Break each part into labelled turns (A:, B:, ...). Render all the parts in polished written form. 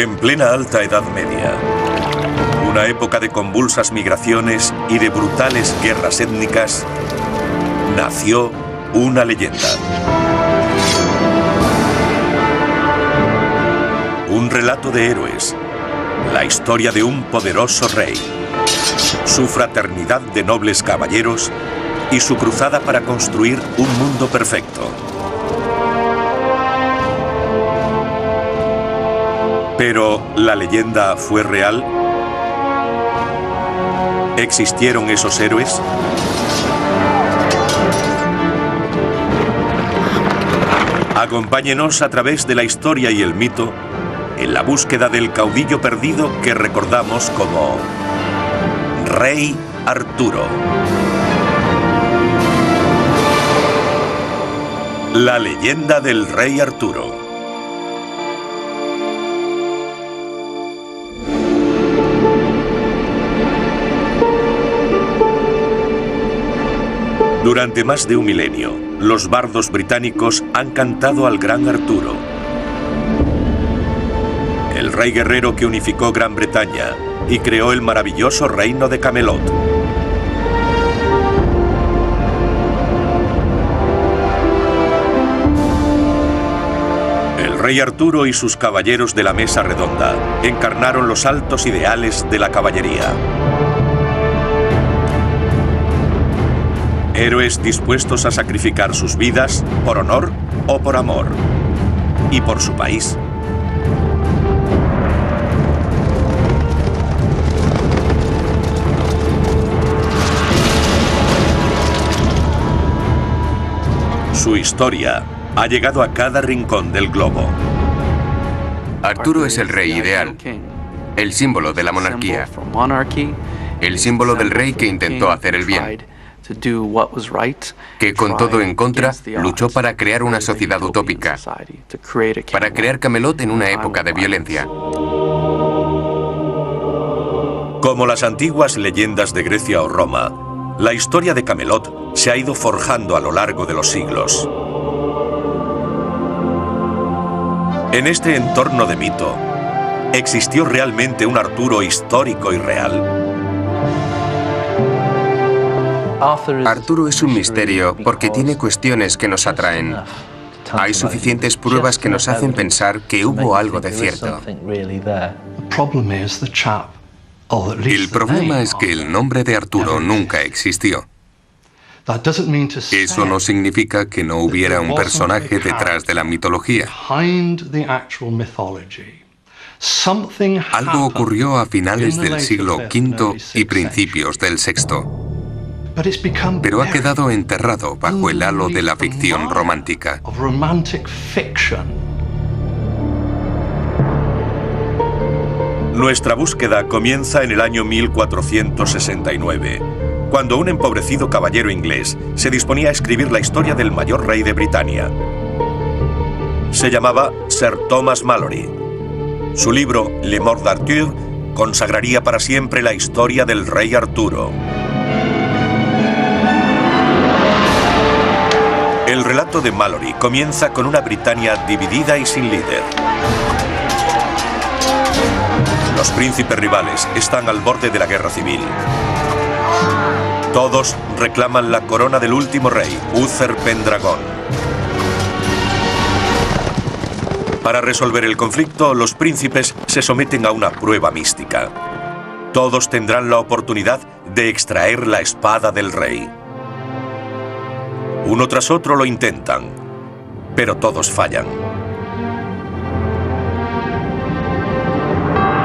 A: En plena Alta Edad Media, una época de convulsas migraciones y de brutales guerras étnicas, nació una leyenda. Un relato de héroes, la historia de un poderoso rey, su fraternidad de nobles caballeros y su cruzada para construir un mundo perfecto. Pero, ¿la leyenda fue real? ¿Existieron esos héroes? Acompáñenos a través de la historia y el mito en la búsqueda del caudillo perdido que recordamos como Rey Arturo. La leyenda del Rey Arturo. Durante más de un milenio, los bardos británicos han cantado al Gran Arturo, el rey guerrero que unificó Gran Bretaña y creó el maravilloso reino de Camelot. El rey Arturo y sus caballeros de la Mesa Redonda encarnaron los altos ideales de la caballería. Héroes dispuestos a sacrificar sus vidas por honor o por amor. Y por su país. Su historia ha llegado a cada rincón del globo.
B: Arturo es el rey ideal, el símbolo de la monarquía, el símbolo del rey que intentó hacer el bien, que con todo en contra luchó para crear una sociedad utópica, para crear Camelot en una época de violencia.
A: Como las antiguas leyendas de Grecia o Roma, la historia de Camelot se ha ido forjando a lo largo de los siglos. En este entorno de mito, ¿existió realmente un Arturo histórico y real?
B: Arturo es un misterio porque tiene cuestiones que nos atraen. Hay suficientes pruebas que nos hacen pensar que hubo algo de cierto.
C: El problema es que el nombre de Arturo nunca existió. Eso no significa que no hubiera un personaje detrás de la mitología. Algo ocurrió a finales del siglo V y principios del VI. Pero ha quedado enterrado bajo el halo de la ficción romántica.
A: Nuestra búsqueda comienza en el año 1469, cuando un empobrecido caballero inglés se disponía a escribir la historia del mayor rey de Britania. Se llamaba Sir Thomas Malory. Su libro, Le Mort d'Arthur, consagraría para siempre la historia del rey Arturo. El relato de Malory comienza con una Britania dividida y sin líder. Los príncipes rivales están al borde de la guerra civil. Todos reclaman la corona del último rey, Uther Pendragon. Para resolver el conflicto, los príncipes se someten a una prueba mística. Todos tendrán la oportunidad de extraer la espada del rey. Uno tras otro lo intentan, pero todos fallan.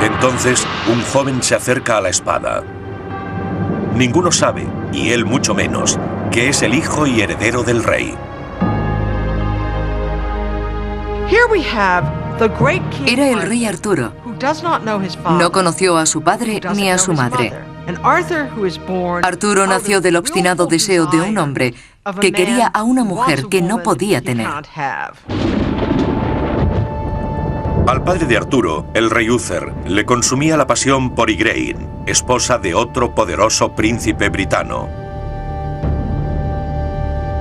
A: Entonces, un joven se acerca a la espada. Ninguno sabe, y él mucho menos, que es el hijo y heredero del rey.
D: Era el rey Arturo. No conoció a su padre ni a su madre. Arturo nació del obstinado deseo de un hombre que quería a una mujer que no podía tener.
A: Al padre de Arturo, el rey Uther, le consumía la pasión por Igraine, esposa de otro poderoso príncipe britano.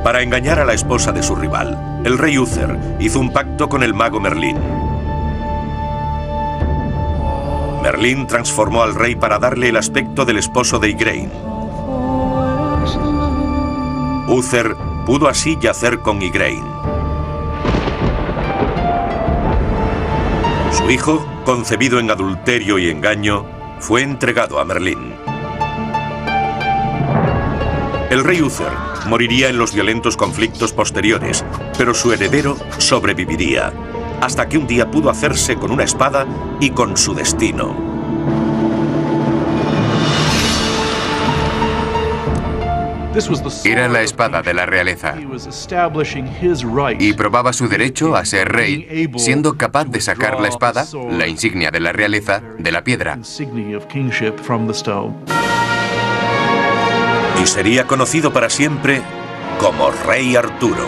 A: Para engañar a la esposa de su rival, el rey Uther hizo un pacto con el mago Merlín. Merlín transformó al rey para darle el aspecto del esposo de Igraine. Uther pudo así yacer con Igraine. Su hijo, concebido en adulterio y engaño, fue entregado a Merlín. El rey Uther moriría en los violentos conflictos posteriores, pero su heredero sobreviviría, hasta que un día pudo hacerse con una espada y con su destino.
B: Era la espada de la realeza y probaba su derecho a ser rey, siendo capaz de sacar la espada, la insignia de la realeza, de la piedra.
A: Y sería conocido para siempre como Rey Arturo.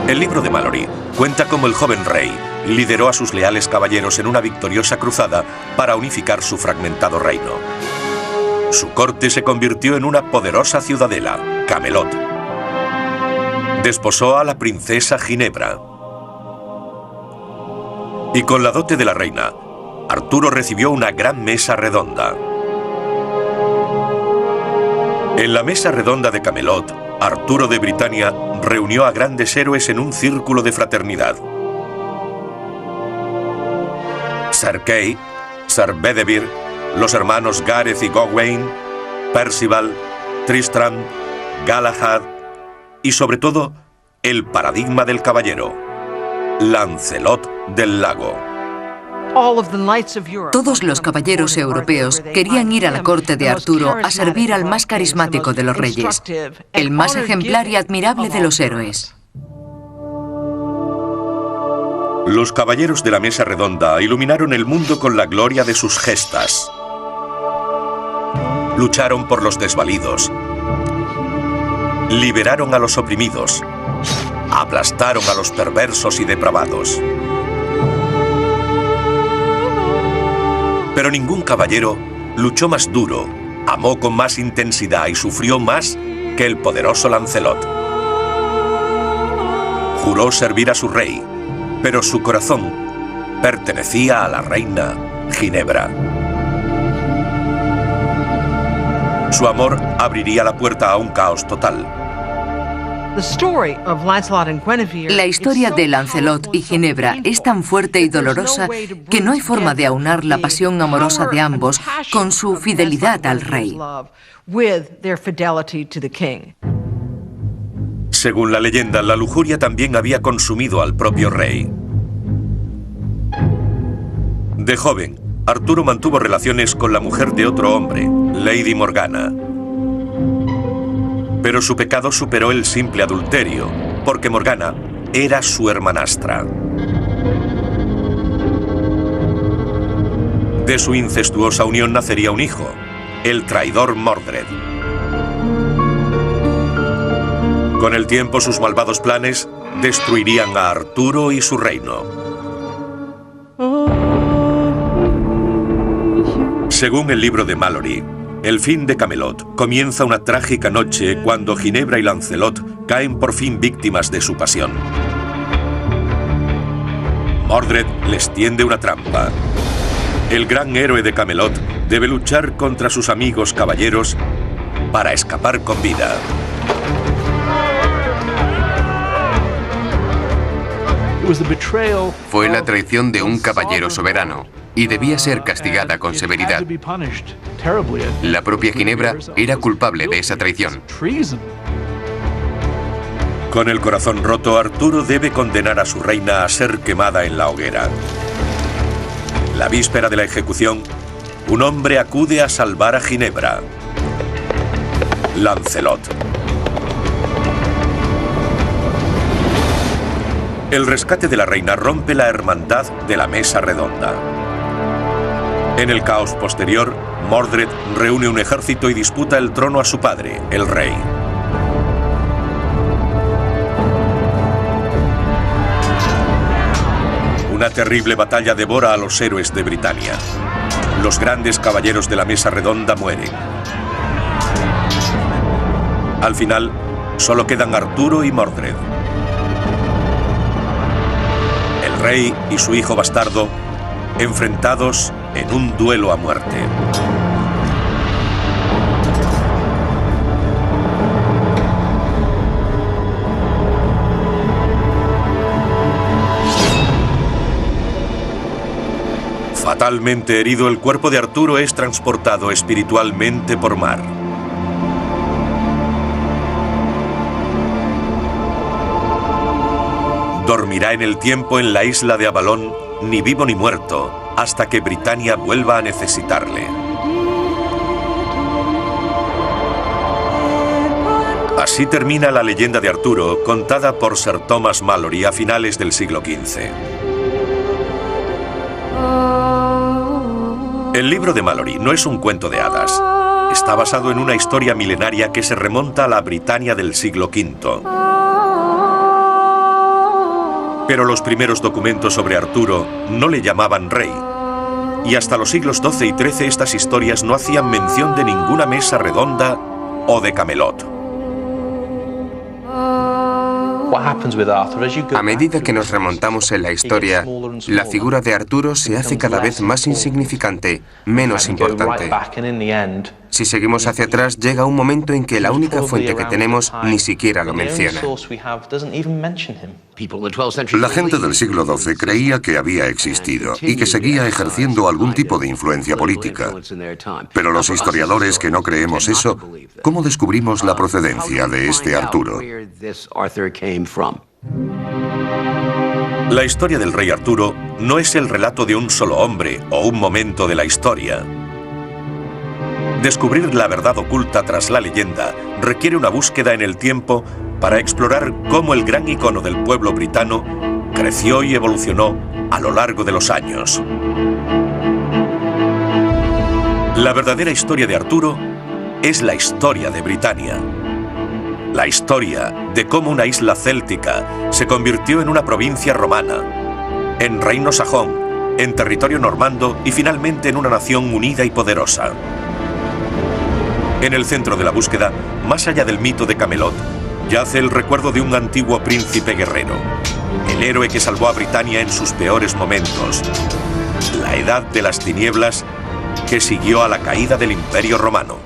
A: El libro de Malory cuenta cómo el joven rey lideró a sus leales caballeros en una victoriosa cruzada para unificar su fragmentado reino. Su corte se convirtió en una poderosa ciudadela, Camelot. Desposó a la princesa Ginebra. Y con la dote de la reina, Arturo recibió una gran mesa redonda. En la mesa redonda de Camelot, Arturo de Britania reunió a grandes héroes en un círculo de fraternidad. Sir Kay, Sir Bedivere, los hermanos Gareth y Gawain, Percival, Tristram, Galahad y sobre todo, el paradigma del caballero, Lancelot del Lago.
D: Todos los caballeros europeos querían ir a la corte de Arturo a servir al más carismático de los reyes, el más ejemplar y admirable de los héroes.
A: Los caballeros de la mesa redonda iluminaron el mundo con la gloria de sus gestas. Lucharon por los desvalidos, liberaron a los oprimidos, aplastaron a los perversos y depravados. Pero ningún caballero luchó más duro, amó con más intensidad y sufrió más que el poderoso Lancelot. Juró servir a su rey, pero su corazón pertenecía a la reina Ginebra. Su amor abriría la puerta a un caos total.
D: La historia de Lancelot y Ginebra es tan fuerte y dolorosa que no hay forma de aunar la pasión amorosa de ambos con su fidelidad al rey.
A: Según la leyenda, la lujuria también había consumido al propio rey. De joven, Arturo mantuvo relaciones con la mujer de otro hombre, Lady Morgana. Pero su pecado superó el simple adulterio, porque Morgana era su hermanastra. De su incestuosa unión nacería un hijo, el traidor Mordred. Con el tiempo, sus malvados planes destruirían a Arturo y su reino. Según el libro de Malory, el fin de Camelot comienza una trágica noche cuando Ginebra y Lancelot caen por fin víctimas de su pasión. Mordred les tiende una trampa. El gran héroe de Camelot debe luchar contra sus amigos caballeros para escapar con vida.
B: Fue la traición de un caballero soberano y debía ser castigada con severidad. La propia Ginebra era culpable de esa traición.
A: Con el corazón roto, Arturo debe condenar a su reina a ser quemada en la hoguera. La víspera de la ejecución, un hombre acude a salvar a Ginebra: Lancelot. El rescate de la reina rompe la hermandad de la mesa redonda. En el caos posterior, Mordred reúne un ejército y disputa el trono a su padre, el rey. Una terrible batalla devora a los héroes de Britania. Los grandes caballeros de la mesa redonda mueren. Al final, solo quedan Arturo y Mordred. El rey y su hijo bastardo enfrentados en un duelo a muerte. Fatalmente herido, el cuerpo de Arturo es transportado espiritualmente por mar. Dormirá en el tiempo en la isla de Avalón, ni vivo ni muerto, hasta que Britannia vuelva a necesitarle. Así termina la leyenda de Arturo, contada por Sir Thomas Malory a finales del siglo XV. El libro de Malory no es un cuento de hadas. Está basado en una historia milenaria que se remonta a la Britannia del siglo V. Pero los primeros documentos sobre Arturo no le llamaban rey. Y hasta los siglos XII y XIII estas historias no hacían mención de ninguna mesa redonda o de Camelot.
B: A medida que nos remontamos en la historia, la figura de Arturo se hace cada vez más insignificante, menos importante. Si seguimos hacia atrás, llega un momento en que la única fuente que tenemos ni siquiera lo menciona.
E: La gente del siglo XII creía que había existido y que seguía ejerciendo algún tipo de influencia política. Pero los historiadores que no creemos eso, ¿cómo descubrimos la procedencia de este Arturo?
A: La historia del rey Arturo no es el relato de un solo hombre o un momento de la historia. Descubrir la verdad oculta tras la leyenda requiere una búsqueda en el tiempo para explorar cómo el gran icono del pueblo britano creció y evolucionó a lo largo de los años. La verdadera historia de Arturo es la historia de Britannia. La historia de cómo una isla céltica se convirtió en una provincia romana, en reino sajón, en territorio normando y finalmente en una nación unida y poderosa. En el centro de la búsqueda, más allá del mito de Camelot, yace el recuerdo de un antiguo príncipe guerrero, el héroe que salvó a Britannia en sus peores momentos, la edad de las tinieblas que siguió a la caída del Imperio Romano.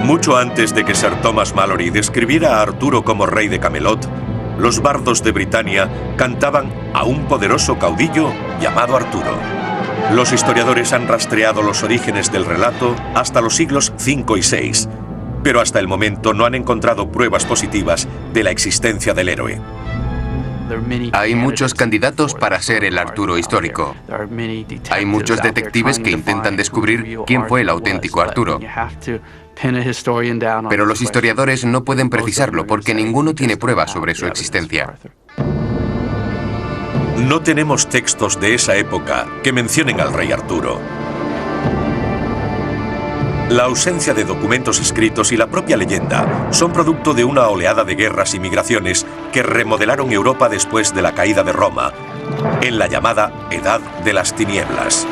A: Mucho antes de que Sir Thomas Malory describiera a Arturo como rey de Camelot, los bardos de Britannia cantaban a un poderoso caudillo llamado Arturo. Los historiadores han rastreado los orígenes del relato hasta los siglos V y VI, pero hasta el momento no han encontrado pruebas positivas de la existencia del héroe.
B: Hay muchos candidatos para ser el Arturo histórico. Hay muchos detectives que intentan descubrir quién fue el auténtico Arturo. Pero los historiadores no pueden precisarlo porque ninguno tiene pruebas sobre su existencia.
A: No tenemos textos de esa época que mencionen al rey Arturo. La ausencia de documentos escritos y la propia leyenda son producto de una oleada de guerras y migraciones que remodelaron Europa después de la caída de Roma, en la llamada Edad de las Tinieblas.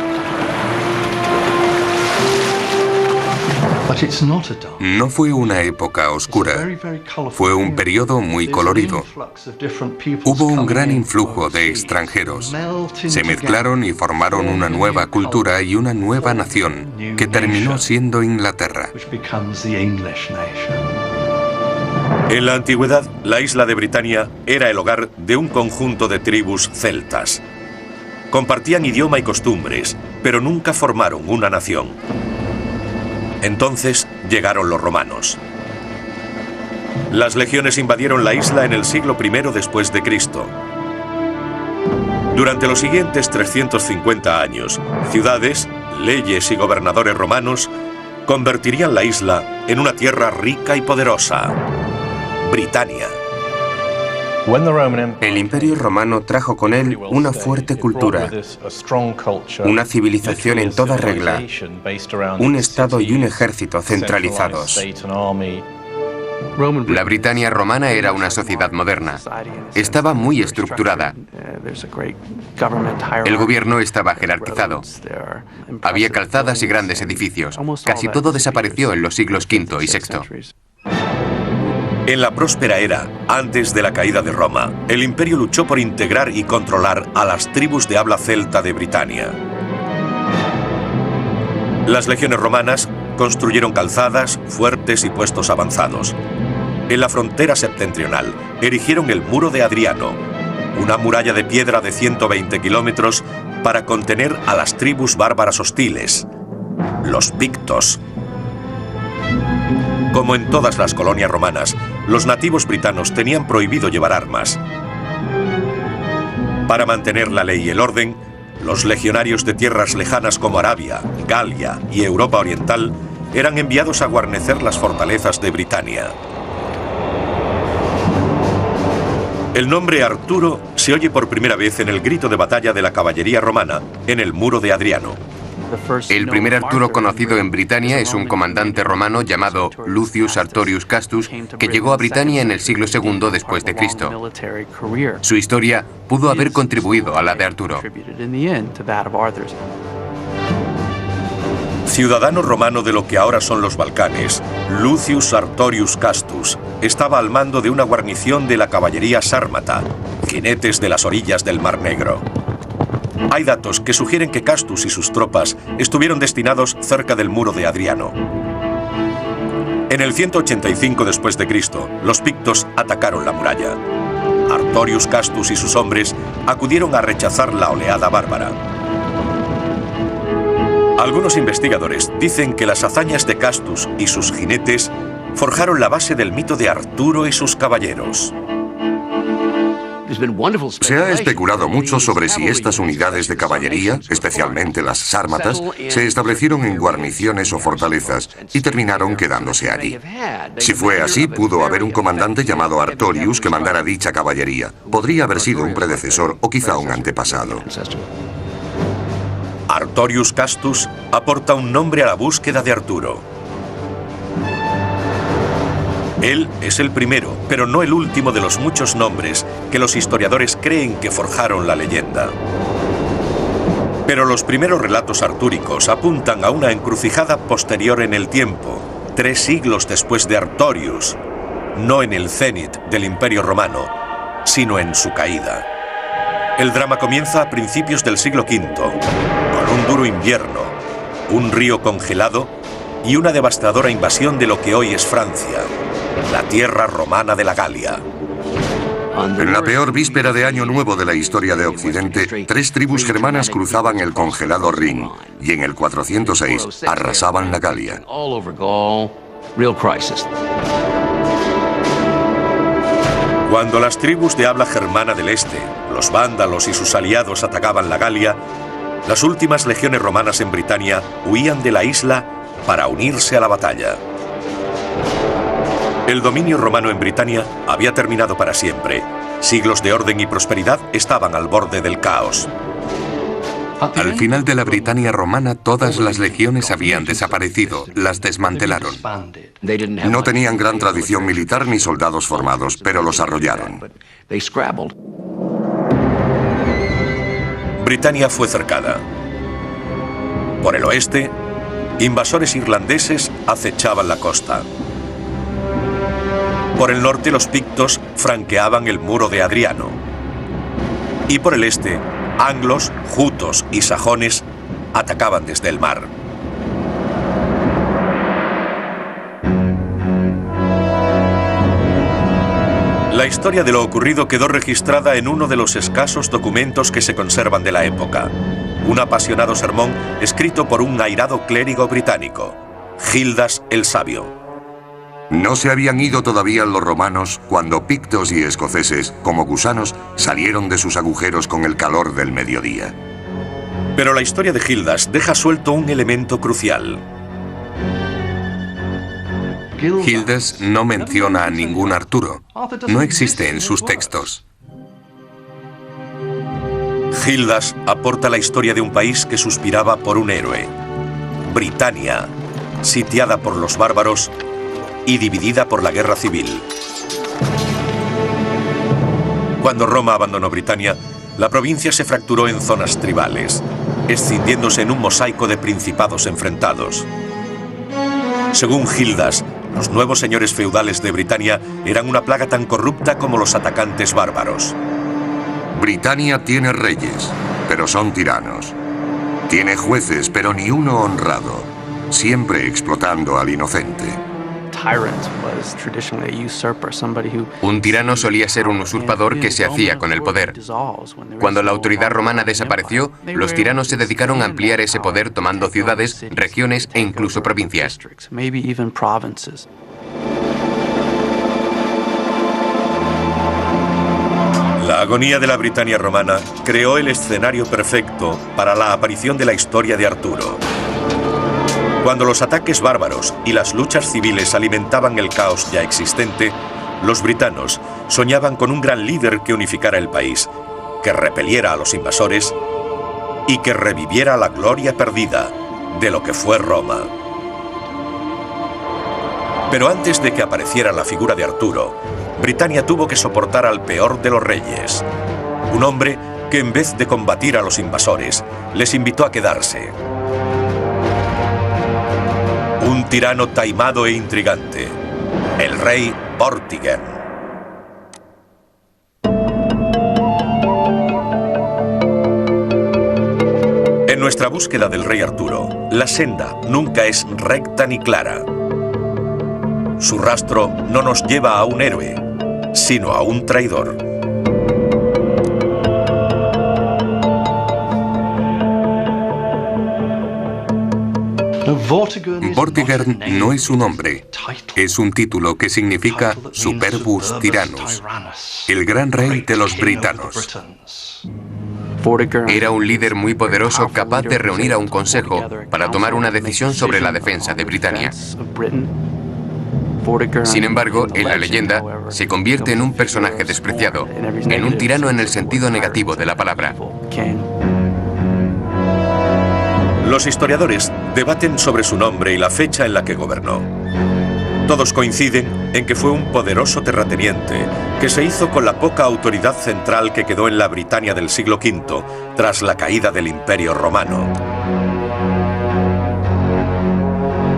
C: No fue una época oscura, fue un periodo muy colorido. Hubo un gran influjo de extranjeros. Se mezclaron y formaron una nueva cultura y una nueva nación, que terminó siendo Inglaterra.
A: En la antigüedad, la isla de Britannia era el hogar de un conjunto de tribus celtas. Compartían idioma y costumbres, pero nunca formaron una nación. Entonces llegaron los romanos. Las legiones invadieron la isla en el siglo I después de Cristo. Durante los siguientes 350 años, ciudades, leyes y gobernadores romanos convertirían la isla en una tierra rica y poderosa, Britannia.
B: El Imperio Romano trajo con él una fuerte cultura, una civilización en toda regla, un estado y un ejército centralizados. La Britannia romana era una sociedad moderna. Estaba muy estructurada. El gobierno estaba jerarquizado. Había calzadas y grandes edificios. Casi todo desapareció en los siglos V y VI.
A: En la próspera era, antes de la caída de Roma, el imperio luchó por integrar y controlar a las tribus de habla celta de Britania. Las legiones romanas construyeron calzadas, fuertes y puestos avanzados. En la frontera septentrional erigieron el Muro de Adriano, una muralla de piedra de 120 kilómetros para contener a las tribus bárbaras hostiles, los pictos. Como en todas las colonias romanas, los nativos britanos tenían prohibido llevar armas. Para mantener la ley y el orden, los legionarios de tierras lejanas como Arabia, Galia y Europa Oriental eran enviados a guarnecer las fortalezas de Britania. El nombre Arturo se oye por primera vez en el grito de batalla de la caballería romana en el Muro de Adriano.
B: El primer Arturo conocido en Britania es un comandante romano llamado Lucius Artorius Castus, que llegó a Britania en el siglo II después de Cristo. Su historia pudo haber contribuido a la de Arturo.
A: Ciudadano romano de lo que ahora son los Balcanes, Lucius Artorius Castus estaba al mando de una guarnición de la caballería sármata, jinetes de las orillas del Mar Negro. Hay datos que sugieren que Castus y sus tropas estuvieron destinados cerca del Muro de Adriano. En el 185 después de Cristo, los pictos atacaron la muralla. Artorius Castus y sus hombres acudieron a rechazar la oleada bárbara. Algunos investigadores dicen que las hazañas de Castus y sus jinetes forjaron la base del mito de Arturo y sus caballeros.
E: Se ha especulado mucho sobre si estas unidades de caballería, especialmente las sármatas, se establecieron en guarniciones o fortalezas y terminaron quedándose allí. Si fue así, pudo haber un comandante llamado Artorius que mandara dicha caballería. Podría haber sido un predecesor o quizá un antepasado.
A: Artorius Castus aporta un nombre a la búsqueda de Arturo. Él es el primero, pero no el último de los muchos nombres que los historiadores creen que forjaron la leyenda. Pero los primeros relatos artúricos apuntan a una encrucijada posterior en el tiempo, 3 siglos después de Artorius, no en el cenit del Imperio Romano, sino en su caída. El drama comienza a principios del siglo V, con un duro invierno, un río congelado y una devastadora invasión de lo que hoy es Francia, la tierra romana de la Galia.
E: En la peor víspera de Año Nuevo de la historia de Occidente, 3 tribus germanas cruzaban el congelado Rin y en el 406 arrasaban la Galia.
A: Cuando las tribus de habla germana del este, los vándalos y sus aliados atacaban la Galia, las últimas legiones romanas en Britania huían de la isla para unirse a la batalla. El dominio romano en Britania había terminado para siempre. Siglos de orden y prosperidad estaban al borde del caos.
C: Al final de la Britania romana, todas las legiones habían desaparecido, las desmantelaron.
E: No tenían gran tradición militar ni soldados formados, pero los arrollaron.
A: Britania fue cercada. Por el oeste, invasores irlandeses acechaban la costa. Por el norte, los pictos franqueaban el Muro de Adriano. Y por el este, anglos, jutos y sajones atacaban desde el mar. La historia de lo ocurrido quedó registrada en uno de los escasos documentos que se conservan de la época. Un apasionado sermón escrito por un airado clérigo británico, Gildas el Sabio.
E: No se habían ido todavía los romanos cuando pictos y escoceses, como gusanos, salieron de sus agujeros con el calor del mediodía.
A: Pero la historia de Gildas deja suelto un elemento crucial.
C: Gildas no menciona a ningún Arturo. No existe en sus textos.
A: Gildas aporta la historia de un país que suspiraba por un héroe. Britania, sitiada por los bárbaros y dividida por la guerra civil. Cuando Roma abandonó Britania, la provincia se fracturó en zonas tribales, escindiéndose en un mosaico de principados enfrentados. Según Gildas, Los nuevos señores feudales de Britania eran una plaga tan corrupta como los atacantes bárbaros.
E: Britania tiene reyes, pero son tiranos. Tiene jueces, pero ni uno honrado, siempre explotando al inocente.
B: Un tirano solía ser un usurpador que se hacía con el poder. Cuando la autoridad romana desapareció, los tiranos se dedicaron a ampliar ese poder tomando ciudades, regiones e incluso provincias.
A: La agonía de la Britania romana creó el escenario perfecto para la aparición de la historia de Arturo. Cuando los ataques bárbaros y las luchas civiles alimentaban el caos ya existente, los britanos soñaban con un gran líder que unificara el país, que repeliera a los invasores y que reviviera la gloria perdida de lo que fue Roma. Pero antes de que apareciera la figura de Arturo, Britania tuvo que soportar al peor de los reyes, un hombre que en vez de combatir a los invasores, les invitó a quedarse. Un tirano taimado e intrigante, el rey Vortigern. En nuestra búsqueda del rey Arturo, la senda nunca es recta ni clara. Su rastro no nos lleva a un héroe, sino a un traidor.
C: Vortigern no es un nombre, es un título que significa Superbus Tyrannus, el gran rey de los britanos.
B: Era un líder muy poderoso capaz de reunir a un consejo para tomar una decisión sobre la defensa de Britania. Sin embargo, en la leyenda, se convierte en un personaje despreciado, en un tirano en el sentido negativo de la palabra.
A: Los historiadores debaten sobre su nombre y la fecha en la que gobernó. Todos coinciden en que fue un poderoso terrateniente que se hizo con la poca autoridad central que quedó en la Britania del siglo V tras la caída del Imperio Romano.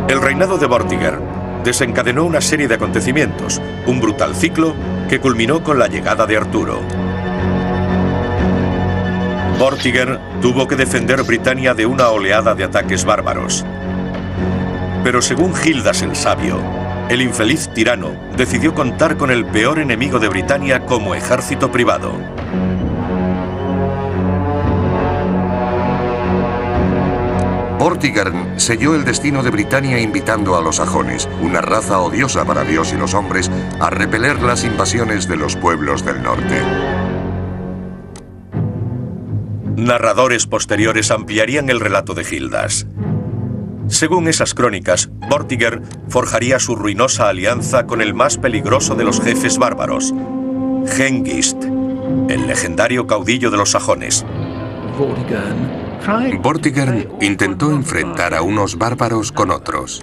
A: El reinado de Vortigern desencadenó una serie de acontecimientos, un brutal ciclo que culminó con la llegada de Arturo. Vortigern tuvo que defender Britania de una oleada de ataques bárbaros. Pero según Gildas el Sabio, el infeliz tirano decidió contar con el peor enemigo de Britania como ejército privado.
E: Vortigern selló el destino de Britania invitando a los sajones, una raza odiosa para Dios y los hombres, a repeler las invasiones de los pueblos del norte.
A: Narradores posteriores ampliarían el relato de Gildas. Según esas crónicas, Vortigern forjaría su ruinosa alianza con el más peligroso de los jefes bárbaros, Hengist, el legendario caudillo de los sajones.
C: Vortigern intentó enfrentar a unos bárbaros con otros.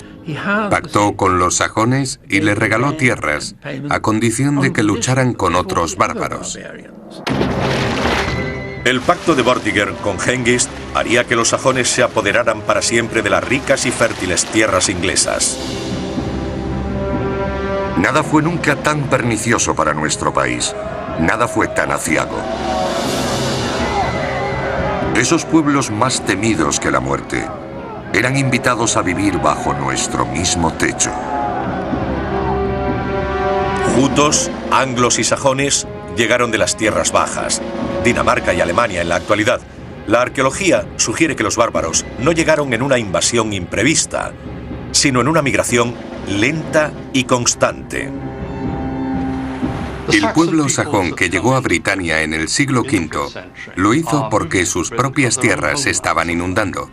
C: Pactó con los sajones y les regaló tierras, a condición de que lucharan con otros bárbaros.
A: El pacto de Vortigern con Hengist haría que los sajones se apoderaran para siempre de las ricas y fértiles tierras inglesas.
E: Nada fue nunca tan pernicioso para nuestro país. Nada fue tan aciago. Esos pueblos más temidos que la muerte eran invitados a vivir bajo nuestro mismo techo.
A: Jutos, anglos y sajones llegaron de las tierras bajas, Dinamarca y Alemania en la actualidad. La arqueología sugiere que los bárbaros no llegaron en una invasión imprevista, sino en una migración lenta y constante.
C: El pueblo sajón que llegó a Britania en el siglo V lo hizo porque sus propias tierras se estaban inundando.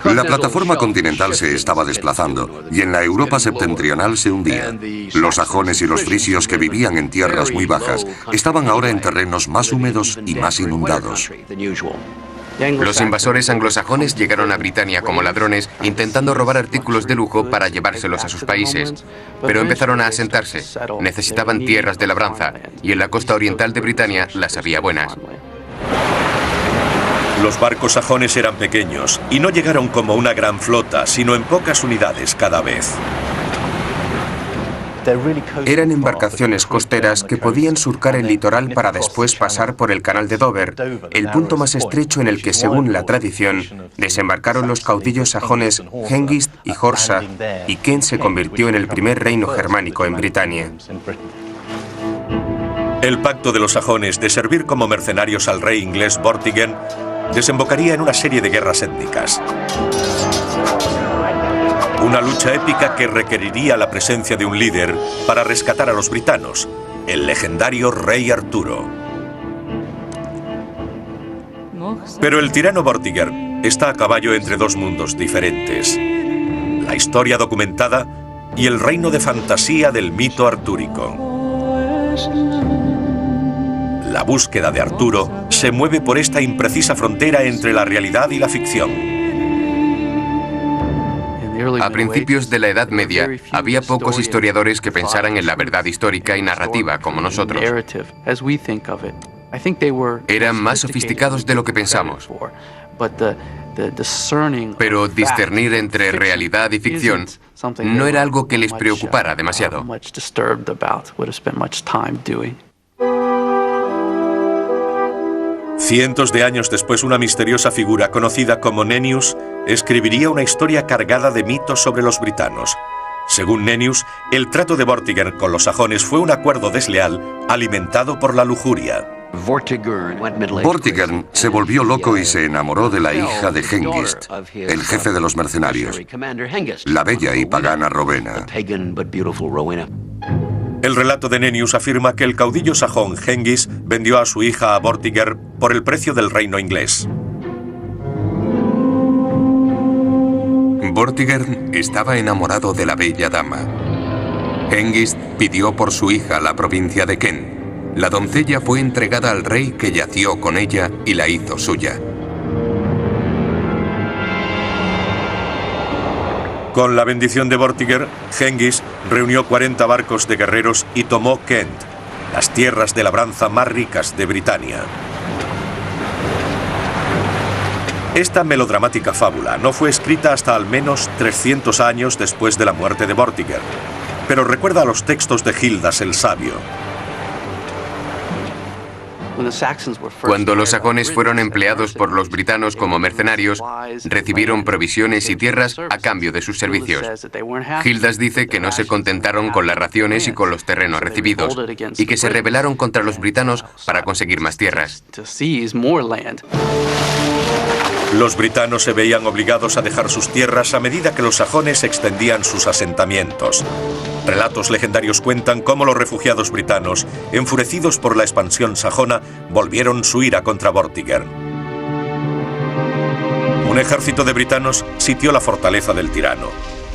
E: La plataforma continental se estaba desplazando y en la Europa septentrional se hundía. Los sajones y los frisios que vivían en tierras muy bajas estaban ahora en terrenos más húmedos y más inundados.
B: Los invasores anglosajones llegaron a Britania como ladrones, intentando robar artículos de lujo para llevárselos a sus países. Pero empezaron a asentarse. Necesitaban tierras de labranza, y en la costa oriental de Britania las había buenas.
A: Los barcos sajones eran pequeños y no llegaron como una gran flota, sino en pocas unidades cada vez.
B: Eran embarcaciones costeras que podían surcar el litoral para después pasar por el canal de Dover, el punto más estrecho en el que, según la tradición, desembarcaron los caudillos sajones Hengist y Horsa, y Kent se convirtió en el primer reino germánico en Britania.
A: El pacto de los sajones de servir como mercenarios al rey inglés Vortigern desembocaría en una serie de guerras étnicas. Una lucha épica que requeriría la presencia de un líder para rescatar a los britanos, el legendario rey Arturo. Pero el tirano Vortigern está a caballo entre dos mundos diferentes: la historia documentada y el reino de fantasía del mito artúrico. La búsqueda de Arturo se mueve por esta imprecisa frontera entre la realidad y la ficción.
B: A principios de la Edad Media, había pocos historiadores que pensaran en la verdad histórica y narrativa como nosotros. Eran más sofisticados de lo que pensamos. Pero discernir entre realidad y ficción no era algo que les preocupara demasiado.
A: Cientos de años después, una misteriosa figura conocida como Nennius escribiría una historia cargada de mitos sobre los britanos. Según Nennius, el trato de Vortigern con los sajones fue un acuerdo desleal alimentado por la lujuria.
E: Vortigern se volvió loco y se enamoró de la hija de Hengist, el jefe de los mercenarios, la bella y pagana Rowena.
A: El relato de Nennius afirma que el caudillo sajón Hengist vendió a su hija a Vortigern por el precio del reino inglés.
C: Vortigern estaba enamorado de la bella dama. Hengist pidió por su hija la provincia de Kent. La doncella fue entregada al rey, que yació con ella y la hizo suya.
A: Con la bendición de Vortigern, Hengist reunió 40 barcos de guerreros y tomó Kent, las tierras de labranza más ricas de Britania. Esta melodramática fábula no fue escrita hasta al menos 300 años después de la muerte de Vortigern, pero recuerda a los textos de Gildas el Sabio.
B: Cuando los sajones fueron empleados por los britanos como mercenarios, recibieron provisiones y tierras a cambio de sus servicios. Gildas dice que no se contentaron con las raciones y con los terrenos recibidos, y que se rebelaron contra los britanos para conseguir más tierras.
A: Los britanos se veían obligados a dejar sus tierras a medida que los sajones extendían sus asentamientos. Relatos legendarios cuentan cómo los refugiados britanos, enfurecidos por la expansión sajona, volvieron su ira contra Vortigern. Un ejército de britanos sitió la fortaleza del tirano.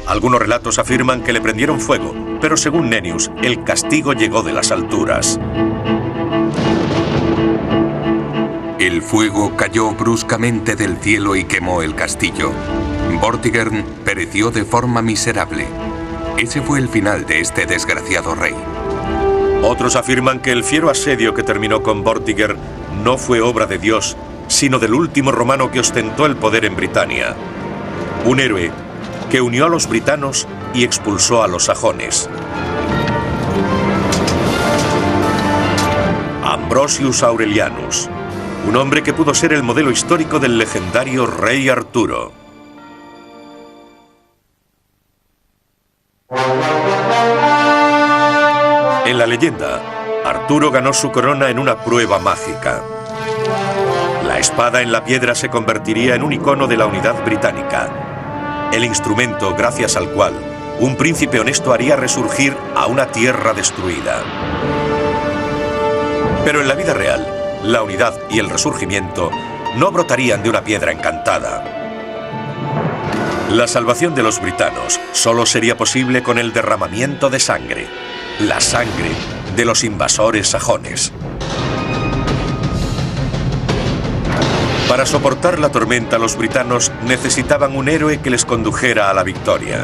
A: Algunos relatos afirman que le prendieron fuego, pero según Nennius, el castigo llegó de las alturas.
C: El fuego cayó bruscamente del cielo y quemó el castillo. Vortigern pereció de forma miserable. Ese fue el final de este desgraciado rey.
A: Otros afirman que el fiero asedio que terminó con Vortigern no fue obra de Dios, sino del último romano que ostentó el poder en Britania. Un héroe que unió a los britanos y expulsó a los sajones. Ambrosius Aurelianus, un hombre que pudo ser el modelo histórico del legendario rey Arturo. En la leyenda, Arturo ganó su corona en una prueba mágica. La espada en la piedra se convertiría en un icono de la unidad británica, el instrumento gracias al cual un príncipe honesto haría resurgir a una tierra destruida. Pero en la vida real, la unidad y el resurgimiento no brotarían de una piedra encantada. La salvación de los britanos solo sería posible con el derramamiento de sangre, la sangre de los invasores sajones. Para soportar la tormenta, los britanos necesitaban un héroe que les condujera a la victoria.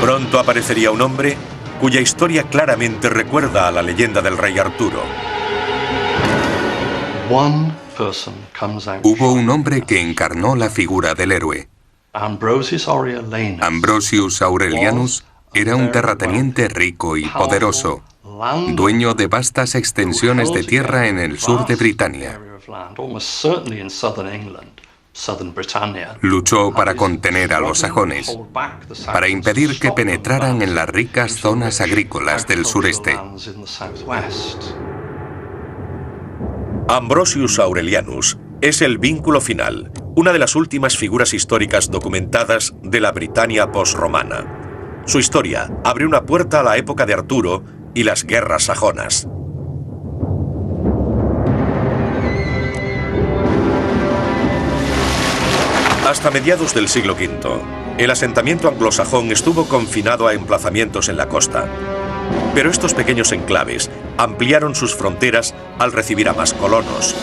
A: Pronto aparecería un hombre cuya historia claramente recuerda a la leyenda del rey Arturo.
C: Hubo un hombre que encarnó la figura del héroe. Ambrosius Aurelianus Era un terrateniente rico y poderoso, dueño de vastas extensiones de tierra en el sur de Britania. Luchó para contener a los sajones, para impedir que penetraran en las ricas zonas agrícolas del sureste.
A: Ambrosius Aurelianus es el vínculo final, una de las últimas figuras históricas documentadas de la Britania posromana. Su historia abre una puerta a la época de Arturo y las guerras sajonas. Hasta mediados del siglo V, el asentamiento anglosajón estuvo confinado a emplazamientos en la costa. Pero estos pequeños enclaves ampliaron sus fronteras al recibir a más colonos.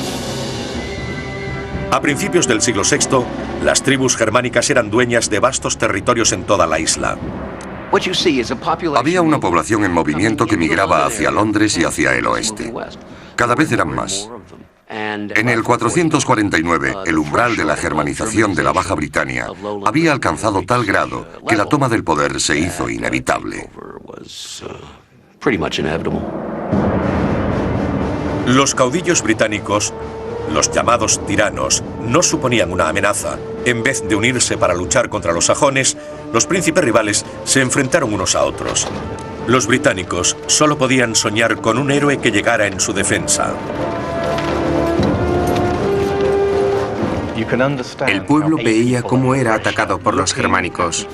A: A principios del siglo VI, las tribus germánicas eran dueñas de vastos territorios en toda la isla.
E: Había una población en movimiento que migraba hacia Londres y hacia el oeste. Cada vez eran más. En el 449, el umbral de la germanización de la Baja Britania había alcanzado tal grado que la toma del poder se hizo inevitable.
A: Los caudillos británicos, los llamados tiranos, no suponían una amenaza. En vez de unirse para luchar contra los sajones, los príncipes rivales se enfrentaron unos a otros. Los británicos solo podían soñar con un héroe que llegara en su defensa.
B: El pueblo veía cómo era atacado por los germánicos.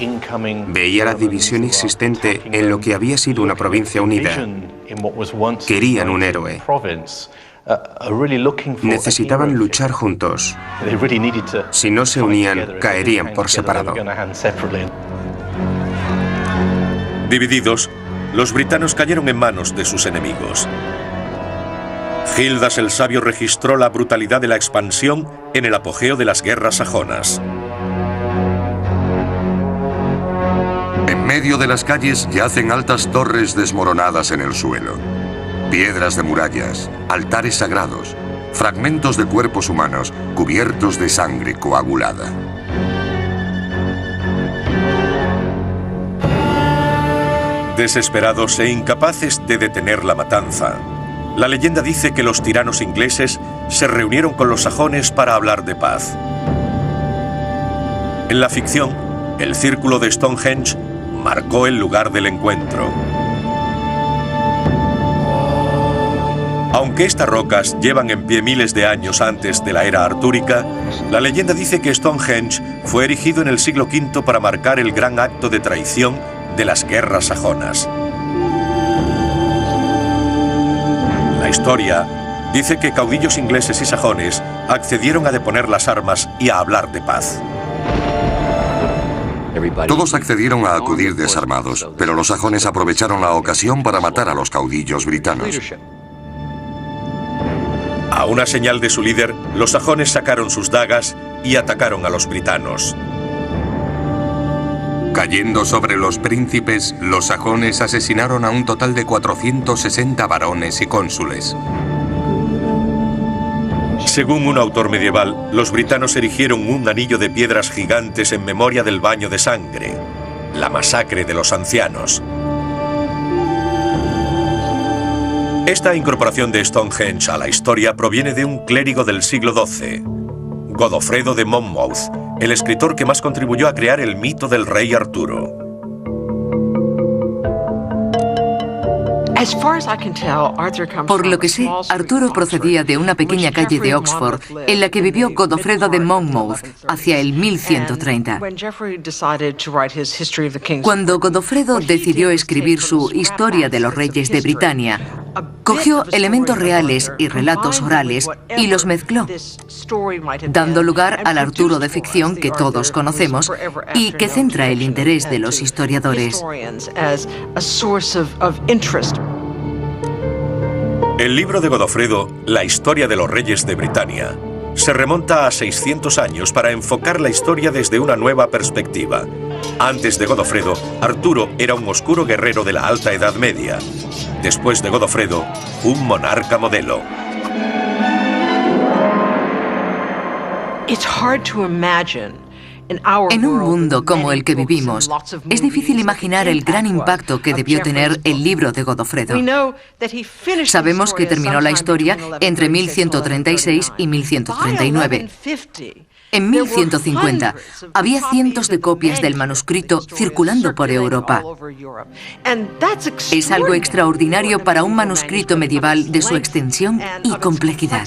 B: Veía la división existente en lo que había sido una provincia unida. Querían un héroe. Necesitaban luchar juntos. Si no se unían, caerían por separado.
A: Divididos, los britanos cayeron en manos de sus enemigos. Gildas el Sabio registró la brutalidad de la expansión en el apogeo de las guerras sajonas.
E: En medio de las calles yacen altas torres desmoronadas en el suelo, piedras de murallas, altares sagrados, fragmentos de cuerpos humanos cubiertos de sangre coagulada.
A: Desesperados e incapaces de detener la matanza, la leyenda dice que los tiranos ingleses se reunieron con los sajones para hablar de paz. En la ficción, el círculo de Stonehenge marcó el lugar del encuentro. Aunque estas rocas llevan en pie miles de años antes de la era artúrica, la leyenda dice que Stonehenge fue erigido en el siglo V para marcar el gran acto de traición de las guerras sajonas. La historia dice que caudillos ingleses y sajones accedieron a deponer las armas y a hablar de paz.
E: Todos accedieron a acudir desarmados, pero los sajones aprovecharon la ocasión para matar a los caudillos britanos.
A: A una señal de su líder, los sajones sacaron sus dagas y atacaron a los britanos.
C: Cayendo sobre los príncipes, los sajones asesinaron a un total de 460 varones y cónsules.
A: Según un autor medieval, los britanos erigieron un anillo de piedras gigantes en memoria del baño de sangre, la masacre de los ancianos. Esta incorporación de Stonehenge a la historia proviene de un clérigo del siglo XII, Godofredo de Monmouth, el escritor que más contribuyó a crear el mito del rey Arturo.
D: Por lo que sé, Arturo procedía de una pequeña calle de Oxford en la que vivió Godofredo de Monmouth hacia el 1130. Cuando Godofredo decidió escribir su Historia de los Reyes de Britania, cogió elementos reales y relatos orales y los mezcló, dando lugar al Arturo de ficción que todos conocemos y que centra el interés de los historiadores.
A: El libro de Godofredo, La Historia de los Reyes de Britania, se remonta a 600 años para enfocar la historia desde una nueva perspectiva. Antes de Godofredo, Arturo era un oscuro guerrero de la Alta Edad Media. Después de Godofredo, un monarca modelo.
D: En un mundo como el que vivimos, es difícil imaginar el gran impacto que debió tener el libro de Godofredo. Sabemos que terminó la historia entre 1136 y 1139. En 1150 había cientos de copias del manuscrito circulando por Europa. Es algo extraordinario para un manuscrito medieval de su extensión y complejidad.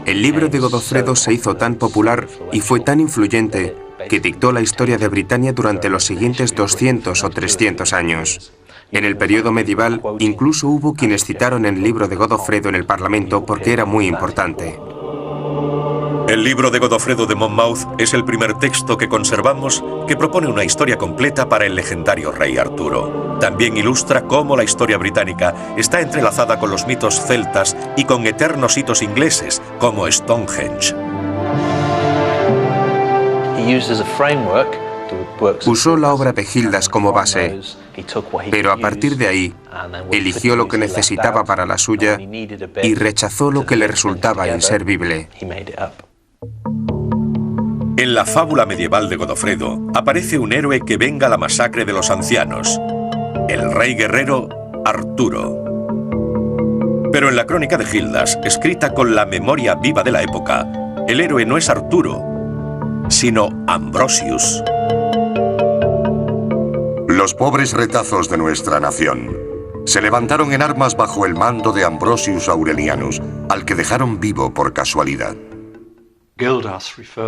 B: El libro de Godofredo se hizo tan popular y fue tan influyente que dictó la historia de Britania durante los siguientes 200 o 300 años. En el periodo medieval, incluso hubo quienes citaron el libro de Godofredo en el Parlamento porque era muy importante.
A: El libro de Godofredo de Monmouth es el primer texto que conservamos que propone una historia completa para el legendario rey Arturo. También ilustra cómo la historia británica está entrelazada con los mitos celtas y con eternos hitos ingleses, como Stonehenge.
B: Usó la obra de Gildas como base, pero a partir de ahí, eligió lo que necesitaba para la suya y rechazó lo que le resultaba inservible.
A: En la fábula medieval de Godofredo aparece un héroe que venga la masacre de los ancianos, el rey guerrero Arturo. Pero en la crónica de Gildas, escrita con la memoria viva de la época, el héroe no es Arturo, sino Ambrosius.
E: Los pobres retazos de nuestra nación se levantaron en armas bajo el mando de Ambrosius Aurelianus, al que dejaron vivo por casualidad.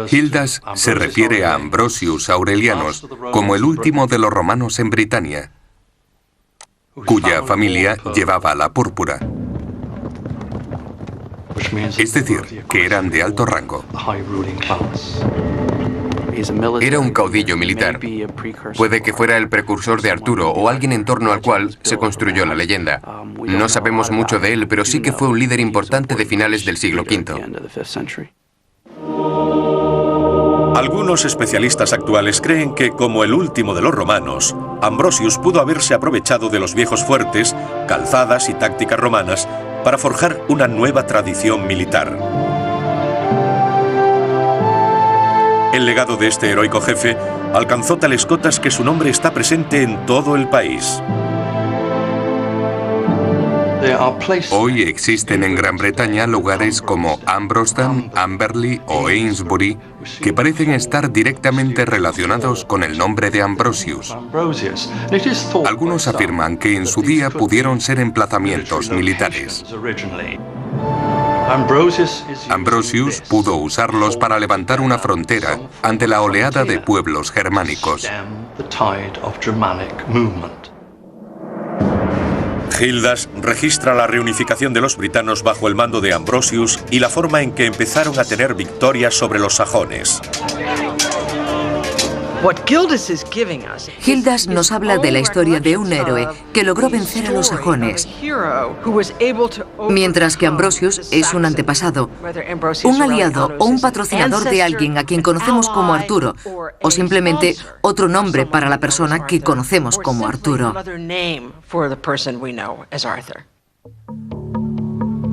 C: Gildas se refiere a Ambrosius Aurelianus como el último de los romanos en Britania, cuya familia llevaba la púrpura. Es decir, que eran de alto rango.
B: Era un caudillo militar. Puede que fuera el precursor de Arturo o alguien en torno al cual se construyó la leyenda. No sabemos mucho de él, pero sí que fue un líder importante de finales del siglo V.
A: Algunos especialistas actuales creen que, como el último de los romanos, Ambrosius pudo haberse aprovechado de los viejos fuertes, calzadas y tácticas romanas para forjar una nueva tradición militar. El legado de este heroico jefe alcanzó tales cotas que su nombre está presente en todo el país.
C: Hoy existen en Gran Bretaña lugares como Ambrosden, Amberley o Amesbury que parecen estar directamente relacionados con el nombre de Ambrosius. Algunos afirman que en su día pudieron ser emplazamientos militares. Ambrosius pudo usarlos para levantar una frontera ante la oleada de pueblos germánicos.
A: Gildas registra la reunificación de los britanos bajo el mando de Ambrosius y la forma en que empezaron a tener victorias sobre los sajones.
D: Gildas nos habla de la historia de un héroe que logró vencer a los sajones, mientras que Ambrosius es un antepasado, un aliado o un patrocinador de alguien a quien conocemos como Arturo, o simplemente otro nombre para la persona que conocemos como Arturo.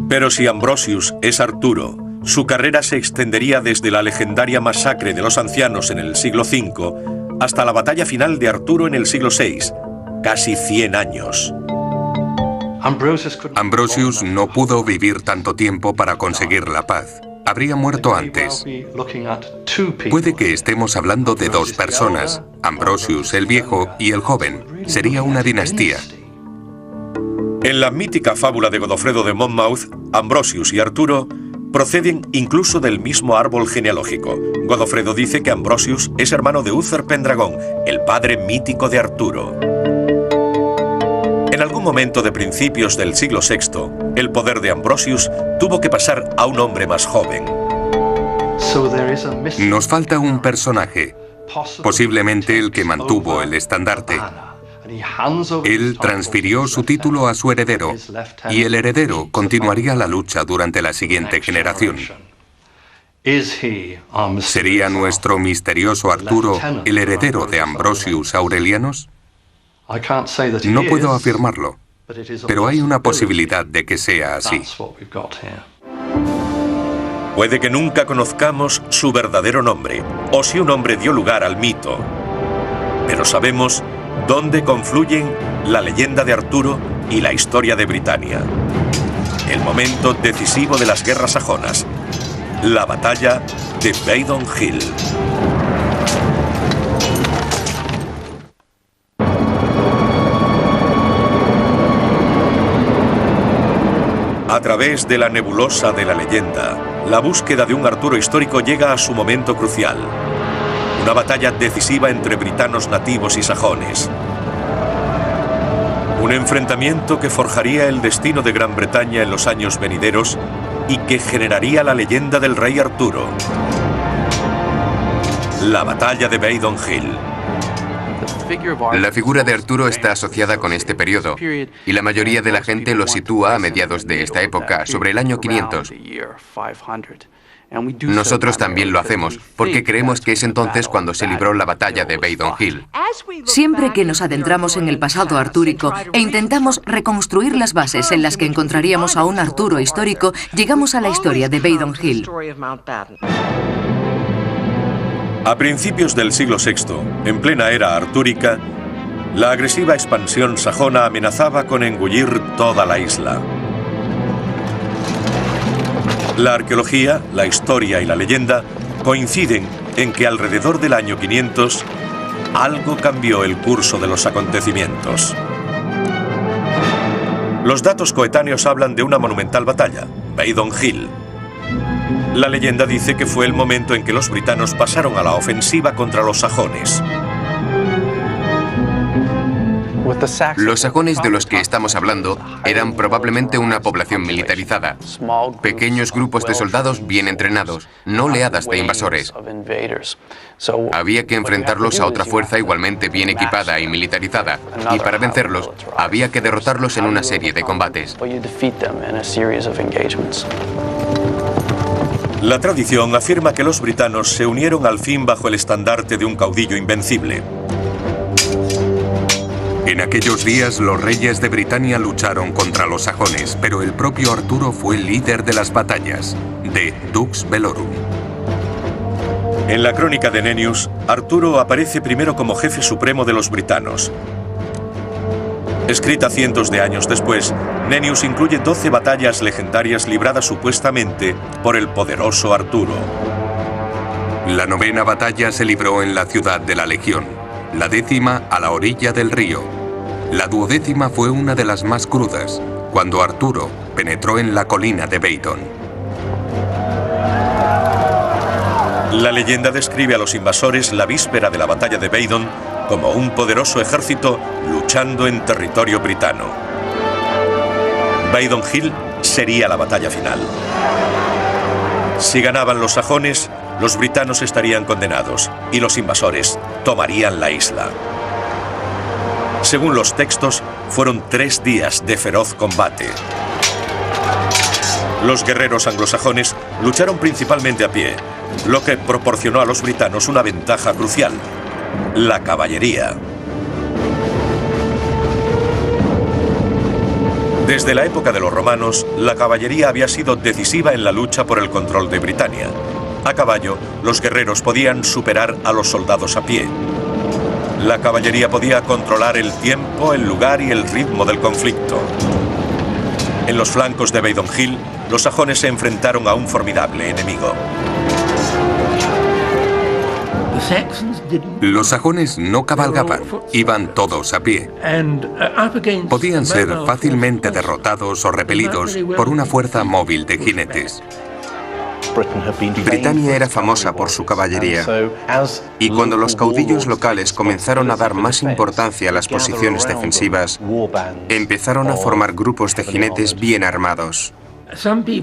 A: Pero si Ambrosius es Arturo, su carrera se extendería desde la legendaria masacre de los ancianos en el siglo V hasta la batalla final de Arturo en el siglo VI, casi 100 años.
C: Ambrosius no pudo vivir tanto tiempo para conseguir la paz. Habría muerto antes. Puede que estemos hablando de dos personas, Ambrosius el viejo y el joven. Sería una dinastía.
A: En la mítica fábula de Godofredo de Monmouth, Ambrosius y Arturo proceden incluso del mismo árbol genealógico. Godofredo dice que Ambrosius es hermano de Uther Pendragon, el padre mítico de Arturo. En algún momento de principios del siglo VI, el poder de Ambrosius tuvo que pasar a un hombre más joven.
C: Nos falta un personaje, posiblemente el que mantuvo el estandarte. Él transfirió su título a su heredero, y el heredero continuaría la lucha durante la siguiente generación. ¿Sería nuestro misterioso Arturo el heredero de Ambrosius Aurelianus? No puedo afirmarlo, pero hay una posibilidad de que sea así.
A: Puede que nunca conozcamos su verdadero nombre, o si un hombre dio lugar al mito, pero sabemos dónde confluyen la leyenda de Arturo y la historia de Britania. El momento decisivo de las guerras sajonas, la batalla de Badon Hill. A través de la nebulosa de la leyenda, la búsqueda de un Arturo histórico llega a su momento crucial. Una batalla decisiva entre britanos nativos y sajones. Un enfrentamiento que forjaría el destino de Gran Bretaña en los años venideros y que generaría la leyenda del rey Arturo. La batalla de Badon Hill.
B: La figura de Arturo está asociada con este periodo, y la mayoría de la gente lo sitúa a mediados de esta época, sobre el año 500. Nosotros también lo hacemos, porque creemos que es entonces cuando se libró la batalla de Badon Hill.
D: Siempre que nos adentramos en el pasado artúrico e intentamos reconstruir las bases en las que encontraríamos a un Arturo histórico, llegamos a la historia de Badon Hill.
A: A principios del siglo VI, en plena era artúrica, la agresiva expansión sajona amenazaba con engullir toda la isla. La arqueología, la historia y la leyenda coinciden en que alrededor del año 500 algo cambió el curso de los acontecimientos. Los datos coetáneos hablan de una monumental batalla, Badon Hill. La leyenda dice que fue el momento en que los britanos pasaron a la ofensiva contra los sajones.
B: Los sajones de los que estamos hablando eran probablemente una población militarizada, pequeños grupos de soldados bien entrenados, no oleadas de invasores. Había que enfrentarlos a otra fuerza igualmente bien equipada y militarizada, y para vencerlos había que derrotarlos en una serie de combates.
A: La tradición afirma que los britanos se unieron al fin bajo el estandarte de un caudillo invencible.
C: En aquellos días los reyes de Britania lucharon contra los sajones, pero el propio Arturo fue el líder de las batallas, de Dux Bellorum.
A: En la crónica de Nennius, Arturo aparece primero como jefe supremo de los britanos. Escrita cientos de años después, Nennius incluye 12 batallas legendarias libradas supuestamente por el poderoso Arturo.
C: La 9ª batalla se libró en la ciudad de la Legión, la 10ª a la orilla del río. La 12ª fue una de las más crudas, cuando Arturo penetró en la colina de Badon.
A: La leyenda describe a los invasores la víspera de la batalla de Badon como un poderoso ejército luchando en territorio britano. Badon Hill sería la batalla final. Si ganaban los sajones, los britanos estarían condenados y los invasores tomarían la isla. Según los textos, fueron 3 días de feroz combate. Los guerreros anglosajones lucharon principalmente a pie, lo que proporcionó a los britanos una ventaja crucial: la caballería. Desde la época de los romanos, la caballería había sido decisiva en la lucha por el control de Britania. A caballo, los guerreros podían superar a los soldados a pie. La caballería podía controlar el tiempo, el lugar y el ritmo del conflicto. En los flancos de Badon Hill, los sajones se enfrentaron a un formidable enemigo.
C: Los sajones no cabalgaban, iban todos a pie. Podían ser fácilmente derrotados o repelidos por una fuerza móvil de jinetes.
B: Britania era famosa por su caballería, y cuando los caudillos locales comenzaron a dar más importancia a las posiciones defensivas, empezaron a formar grupos de jinetes bien armados.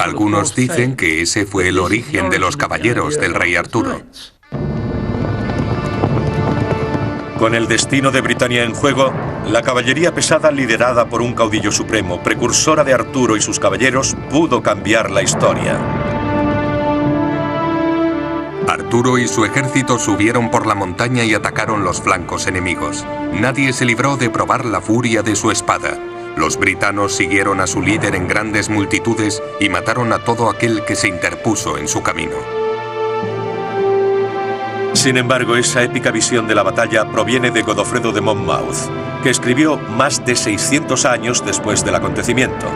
C: Algunos dicen que ese fue el origen de los caballeros del rey Arturo.
A: Con el destino de Britania en juego, la caballería pesada liderada por un caudillo supremo, precursora de Arturo y sus caballeros, pudo cambiar la historia.
C: Arturo y su ejército subieron por la montaña y atacaron los flancos enemigos. Nadie se libró de probar la furia de su espada. Los britanos siguieron a su líder en grandes multitudes y mataron a todo aquel que se interpuso en su camino.
A: Sin embargo, esa épica visión de la batalla proviene de Godofredo de Monmouth, que escribió más de 600 años después del acontecimiento.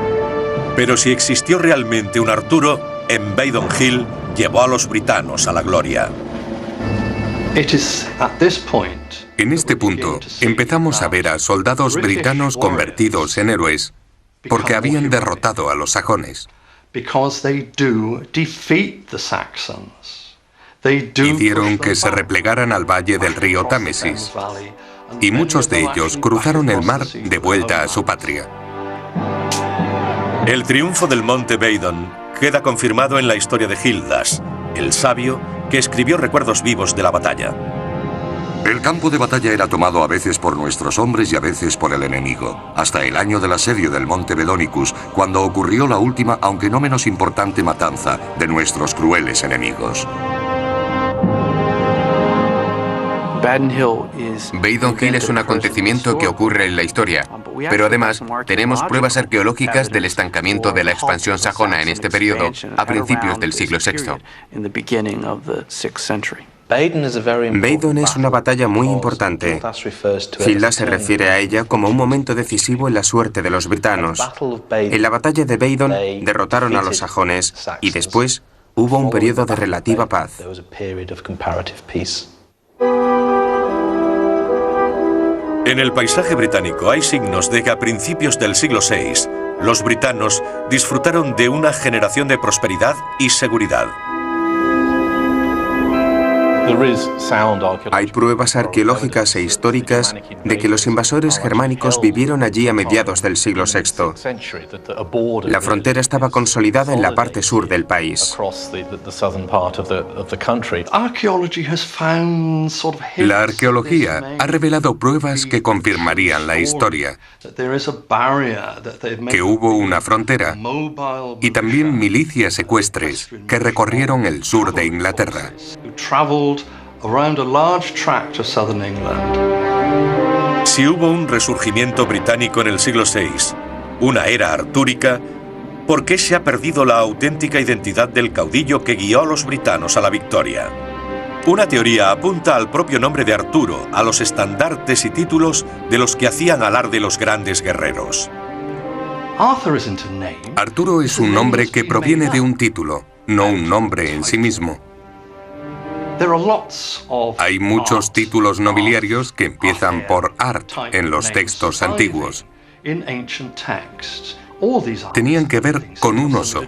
A: Pero si existió realmente un Arturo, en Badon Hill llevó a los britanos a la gloria.
C: En este punto, empezamos a ver a soldados britanos convertidos en héroes porque habían derrotado a los sajones. Hicieron que se replegaran al valle del río Támesis, y muchos de ellos cruzaron el mar de vuelta a su patria.
A: El triunfo del monte Badon queda confirmado en la historia de Gildas, el sabio que escribió recuerdos vivos de la batalla.
E: El campo de batalla era tomado a veces por nuestros hombres y a veces por el enemigo, hasta el año del asedio del monte Bedonicus, cuando ocurrió la última, aunque no menos importante, matanza de nuestros crueles enemigos.
B: Badon Hill es un acontecimiento que ocurre en la historia, pero además tenemos pruebas arqueológicas del estancamiento de la expansión sajona en este periodo, a principios del siglo VI. Badon es una batalla muy importante. Gildas se refiere a ella como un momento decisivo en la suerte de los britanos. En la batalla de Badon derrotaron a los sajones y después hubo un periodo de relativa paz.
A: En el paisaje británico hay signos de que a principios del siglo VI, los britanos disfrutaron de una generación de prosperidad y seguridad.
B: Hay pruebas arqueológicas e históricas de que los invasores germánicos vivieron allí a mediados del siglo VI. La frontera estaba consolidada en la parte sur del país.
C: La arqueología ha revelado pruebas que confirmarían la historia, que hubo una frontera y también milicias ecuestres que recorrieron el sur de Inglaterra.
A: Si hubo un resurgimiento británico en el siglo VI, una era artúrica, ¿por qué se ha perdido la auténtica identidad del caudillo que guió a los britanos a la victoria? Una teoría apunta al propio nombre de Arturo, a los estandartes y títulos de los que hacían alarde los grandes guerreros.
C: Arturo es un nombre que proviene de un título, no un nombre en sí mismo. Hay muchos títulos nobiliarios que empiezan por Art en los textos antiguos. Tenían que ver con un oso.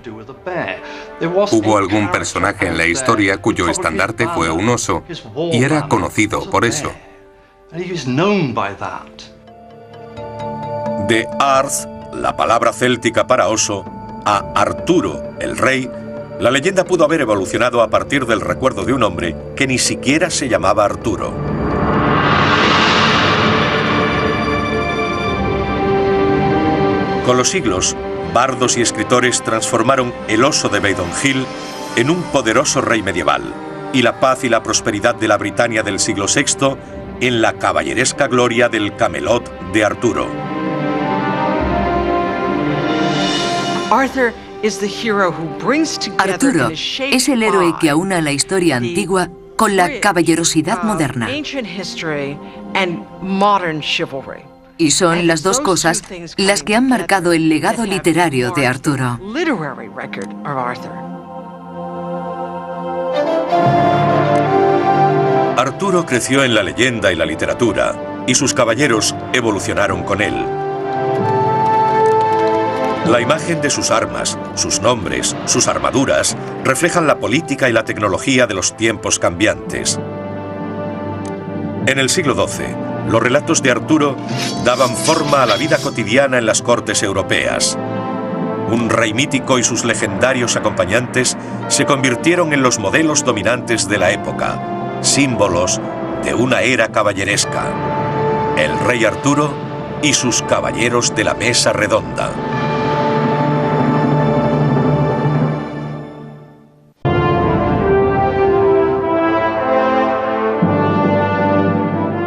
C: Hubo algún personaje en la historia cuyo estandarte fue un oso y era conocido por eso.
A: De Arth, la palabra céltica para oso, a Arturo, el rey, la leyenda pudo haber evolucionado a partir del recuerdo de un hombre que ni siquiera se llamaba Arturo. Con los siglos, bardos y escritores transformaron el oso de Badon Hill en un poderoso rey medieval y la paz y la prosperidad de la Britania del siglo VI en la caballeresca gloria del Camelot de Arturo.
D: Arturo es el héroe que aúna la historia antigua con la caballerosidad moderna. Y son las dos cosas las que han marcado el legado literario de Arturo.
A: Arturo creció en la leyenda y la literatura, y sus caballeros evolucionaron con él. La imagen de sus armas, sus nombres, sus armaduras, reflejan la política y la tecnología de los tiempos cambiantes. En el siglo XII, los relatos de Arturo daban forma a la vida cotidiana en las cortes europeas. Un rey mítico y sus legendarios acompañantes se convirtieron en los modelos dominantes de la época, símbolos de una era caballeresca. El rey Arturo y sus caballeros de la mesa redonda.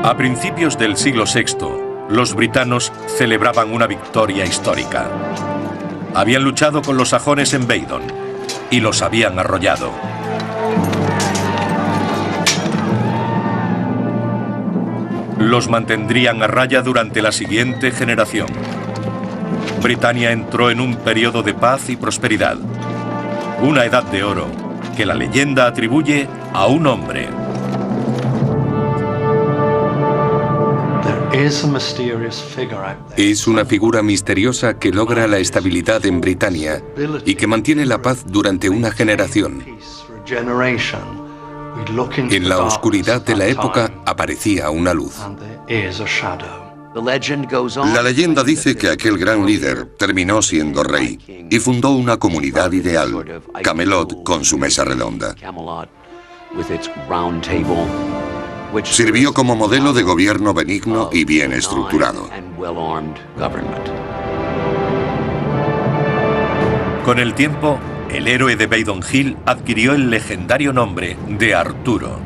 A: A principios del siglo VI, los britanos celebraban una victoria histórica. Habían luchado con los sajones en Weidon y los habían arrollado. Los mantendrían a raya durante la siguiente generación. Britania entró en un periodo de paz y prosperidad, una edad de oro que la leyenda atribuye a un hombre.
C: Es una figura misteriosa que logra la estabilidad en Britania y que mantiene la paz durante una generación. En la oscuridad de la época aparecía una luz.
E: La leyenda dice que aquel gran líder terminó siendo rey y fundó una comunidad ideal, Camelot, con su mesa redonda. Sirvió como modelo de gobierno benigno y bien estructurado.
A: Con el tiempo, el héroe de Weidon Hill adquirió el legendario nombre de Arturo.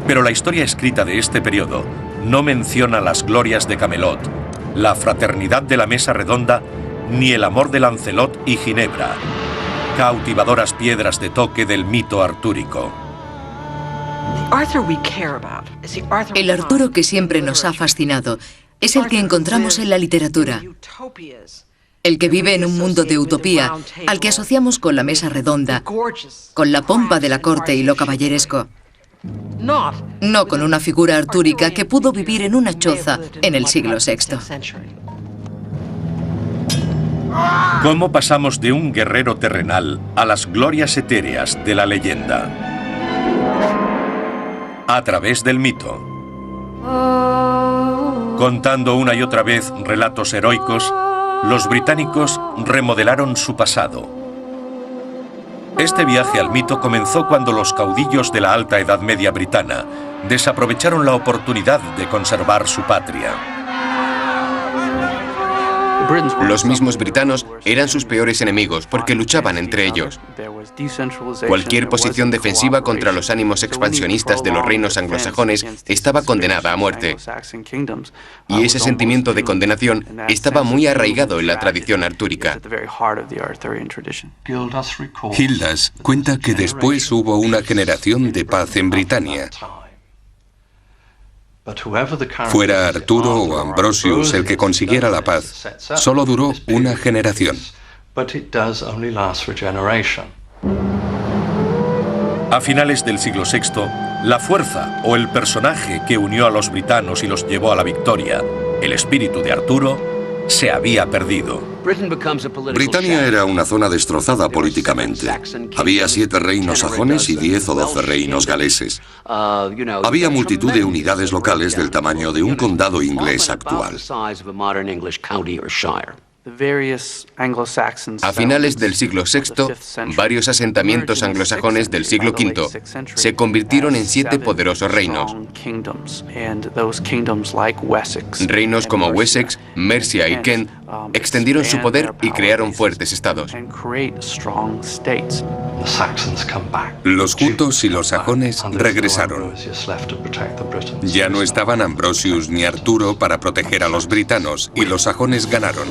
A: Pero la historia escrita de este periodo no menciona las glorias de Camelot, la fraternidad de la mesa redonda, ni el amor de Lancelot y Ginebra, cautivadoras piedras de toque del mito artúrico.
D: El Arturo que siempre nos ha fascinado es el que encontramos en la literatura. El que vive en un mundo de utopía, al que asociamos con la mesa redonda, con la pompa de la corte y lo caballeresco. No con una figura artúrica que pudo vivir en una choza en el siglo VI.
A: ¿Cómo pasamos de un guerrero terrenal a las glorias etéreas de la leyenda? A través del mito. Contando una y otra vez relatos heroicos, los británicos remodelaron su pasado. Este viaje al mito comenzó cuando los caudillos de la Alta Edad Media britana desaprovecharon la oportunidad de conservar su patria.
B: Los mismos britanos eran sus peores enemigos porque luchaban entre ellos. Cualquier posición defensiva contra los ánimos expansionistas de los reinos anglosajones estaba condenada a muerte. Y ese sentimiento de condenación estaba muy arraigado en la tradición artúrica.
C: Gildas cuenta que después hubo una generación de paz en Britania. Fuera Arturo o Ambrosius el que consiguiera la paz, solo duró una generación.
A: A finales del siglo VI, la fuerza o el personaje que unió a los britanos y los llevó a la victoria, el espíritu de Arturo, se había perdido.
E: Britania era una zona destrozada políticamente. Había 7 reinos sajones y 10 o 12 reinos galeses. Había multitud de unidades locales del tamaño de un condado inglés actual.
B: A finales del siglo VI, varios asentamientos anglosajones del siglo V se convirtieron en 7 poderosos reinos. Reinos como Wessex, Mercia y Kent extendieron su poder y crearon fuertes estados.
C: Los jutos y los sajones regresaron. Ya no estaban Ambrosius ni Arturo para proteger a los britanos y los sajones ganaron.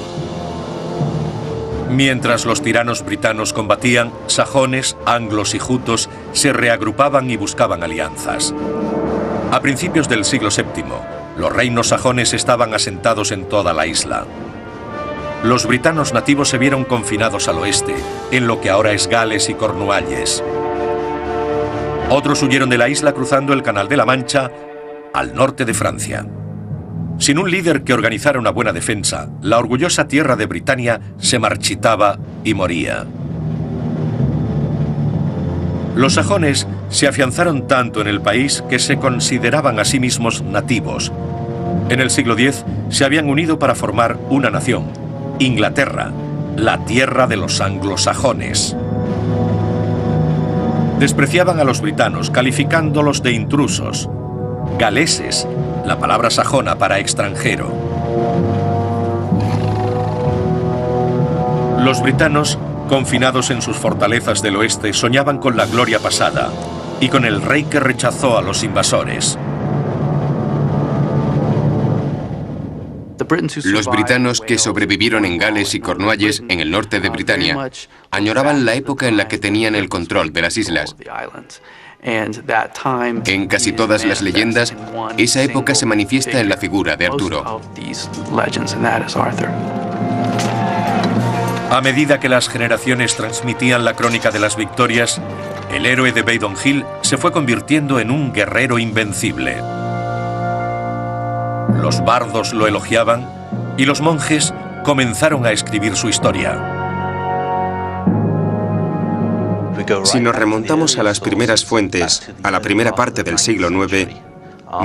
A: Mientras los tiranos britanos combatían, sajones, anglos y jutos se reagrupaban y buscaban alianzas. A principios del siglo VII, los reinos sajones estaban asentados en toda la isla. Los britanos nativos se vieron confinados al oeste, en lo que ahora es Gales y Cornualles. Otros huyeron de la isla cruzando el Canal de la Mancha al norte de Francia. Sin un líder que organizara una buena defensa, la orgullosa tierra de Britania se marchitaba y moría. Los sajones se afianzaron tanto en el país que se consideraban a sí mismos nativos. En el siglo X se habían unido para formar una nación, Inglaterra, la tierra de los anglosajones. Despreciaban a los britanos, calificándolos de intrusos. Galeses, la palabra sajona para extranjero. Los britanos, confinados en sus fortalezas del oeste, soñaban con la gloria pasada y con el rey que rechazó a los invasores.
B: Los britanos que sobrevivieron en Gales y Cornualles, en el norte de Britania, añoraban la época en la que tenían el control de las islas. En casi todas las leyendas, esa época se manifiesta en la figura de Arturo.
A: A medida que las generaciones transmitían la crónica de las victorias, el héroe de Badon Hill se fue convirtiendo en un guerrero invencible. Los bardos lo elogiaban y los monjes comenzaron a escribir su historia.
B: Si nos remontamos a las primeras fuentes, a la primera parte del siglo IX,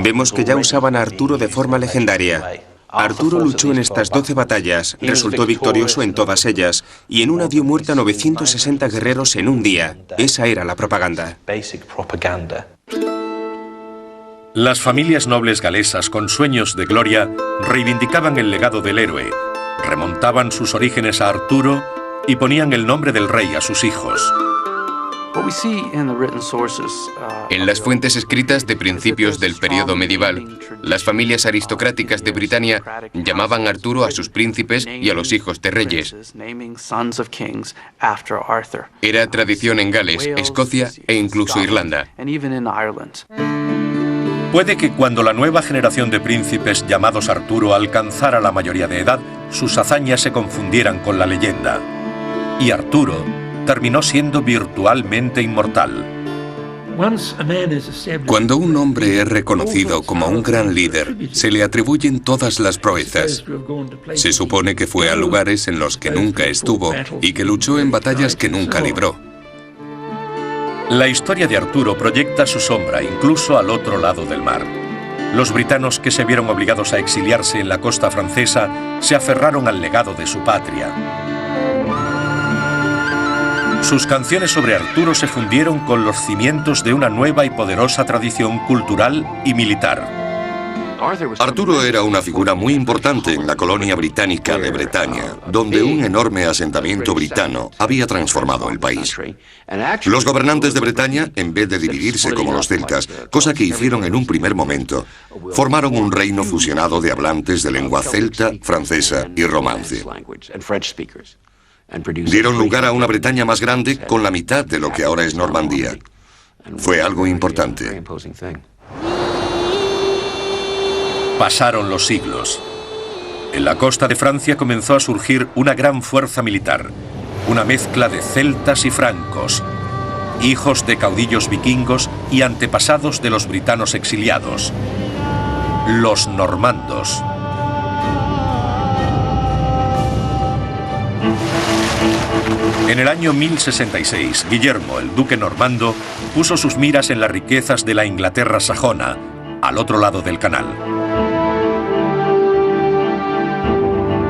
B: vemos que ya usaban a Arturo de forma legendaria. Arturo luchó en estas 12 batallas, resultó victorioso en todas ellas, y en una dio muerte a 960 guerreros en un día. Esa era la propaganda.
A: Las familias nobles galesas con sueños de gloria reivindicaban el legado del héroe, remontaban sus orígenes a Arturo y ponían el nombre del rey a sus hijos.
B: En las fuentes escritas de principios del periodo medieval, las familias aristocráticas de Britania llamaban a Arturo a sus príncipes y a los hijos de reyes. Era tradición en Gales, Escocia e incluso Irlanda.
A: Puede que cuando la nueva generación de príncipes llamados Arturo alcanzara la mayoría de edad, sus hazañas se confundieran con la leyenda. Y Arturo terminó siendo virtualmente inmortal.
C: Cuando un hombre es reconocido como un gran líder, se le atribuyen todas las proezas. Se supone que fue a lugares en los que nunca estuvo y que luchó en batallas que nunca libró.
A: La historia de Arturo proyecta su sombra incluso al otro lado del mar. Los britanos que se vieron obligados a exiliarse en la costa francesa se aferraron al legado de su patria. Sus canciones sobre Arturo se fundieron con los cimientos de una nueva y poderosa tradición cultural y militar.
E: Arturo era una figura muy importante en la colonia británica de Bretaña, donde un enorme asentamiento britano había transformado el país. Los gobernantes de Bretaña, en vez de dividirse como los celtas, cosa que hicieron en un primer momento, formaron un reino fusionado de hablantes de lengua celta, francesa y romance. Dieron lugar a una Bretaña más grande con la mitad de lo que ahora es Normandía. Fue algo importante.
A: Pasaron los siglos. En la costa de Francia comenzó a surgir una gran fuerza militar, una mezcla de celtas y francos, hijos de caudillos vikingos y antepasados de los britanos exiliados, los normandos. En el año 1066, Guillermo, el duque normando, puso sus miras en las riquezas de la Inglaterra sajona, al otro lado del canal.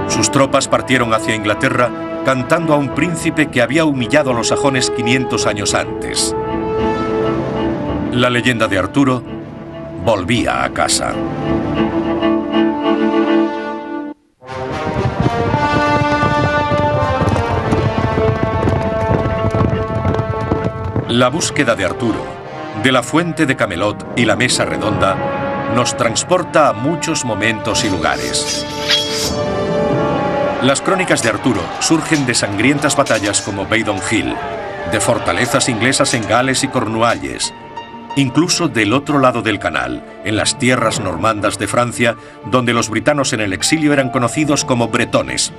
A: Sus tropas partieron hacia Inglaterra cantando a un príncipe que había humillado a los sajones 500 años antes. La leyenda de Arturo volvía a casa. La búsqueda de Arturo, de la fuente de Camelot y la mesa redonda, nos transporta a muchos momentos y lugares. Las crónicas de Arturo surgen de sangrientas batallas como Badon Hill, de fortalezas inglesas en Gales y Cornualles, incluso del otro lado del canal, en las tierras normandas de Francia, donde los britanos en el exilio eran conocidos como bretones.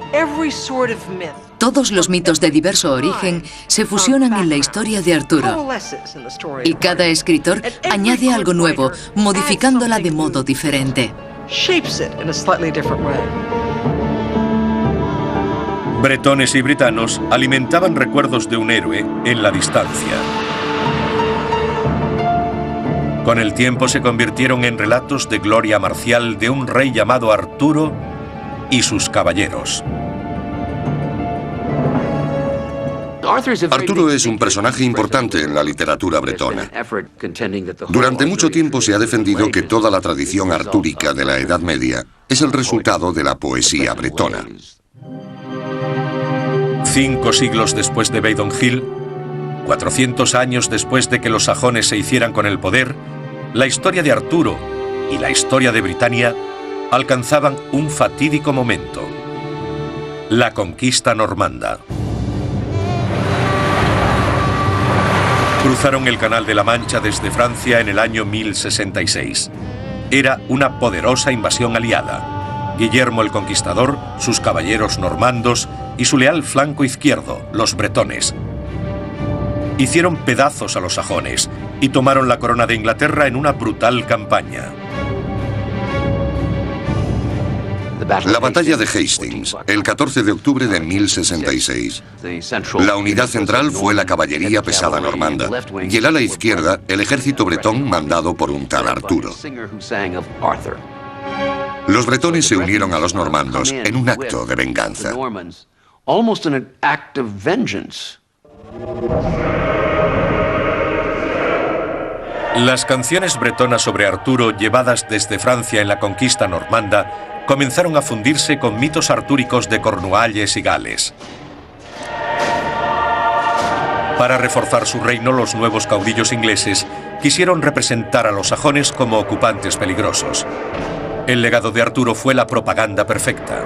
D: Todos los mitos de diverso origen se fusionan en la historia de Arturo. Y cada escritor añade algo nuevo, modificándola de modo diferente.
A: Bretones y britanos alimentaban recuerdos de un héroe en la distancia. Con el tiempo se convirtieron en relatos de gloria marcial de un rey llamado Arturo y sus caballeros.
E: Arturo es un personaje importante en la literatura bretona. Durante mucho tiempo se ha defendido que toda la tradición artúrica de la Edad Media es el resultado de la poesía bretona.
A: 5 siglos después de Badon Hill, 400 años después de que los sajones se hicieran con el poder, la historia de Arturo y la historia de Britania alcanzaban un fatídico momento: la conquista normanda. Cruzaron el Canal de la Mancha desde Francia en el año 1066. Era una poderosa invasión aliada. Guillermo el Conquistador, sus caballeros normandos y su leal flanco izquierdo, los bretones. Hicieron pedazos a los sajones y tomaron la corona de Inglaterra en una brutal campaña.
E: La batalla de Hastings, el 14 de octubre de 1066. La unidad central fue la caballería pesada normanda y el ala izquierda, el ejército bretón mandado por un tal Arturo. Los bretones se unieron a los normandos en un acto de venganza.
A: Las canciones bretonas sobre Arturo, llevadas desde Francia en la conquista normanda, comenzaron a fundirse con mitos artúricos de Cornualles y Gales. Para reforzar su reino, los nuevos caudillos ingleses quisieron representar a los sajones como ocupantes peligrosos. El legado de Arturo fue la propaganda perfecta.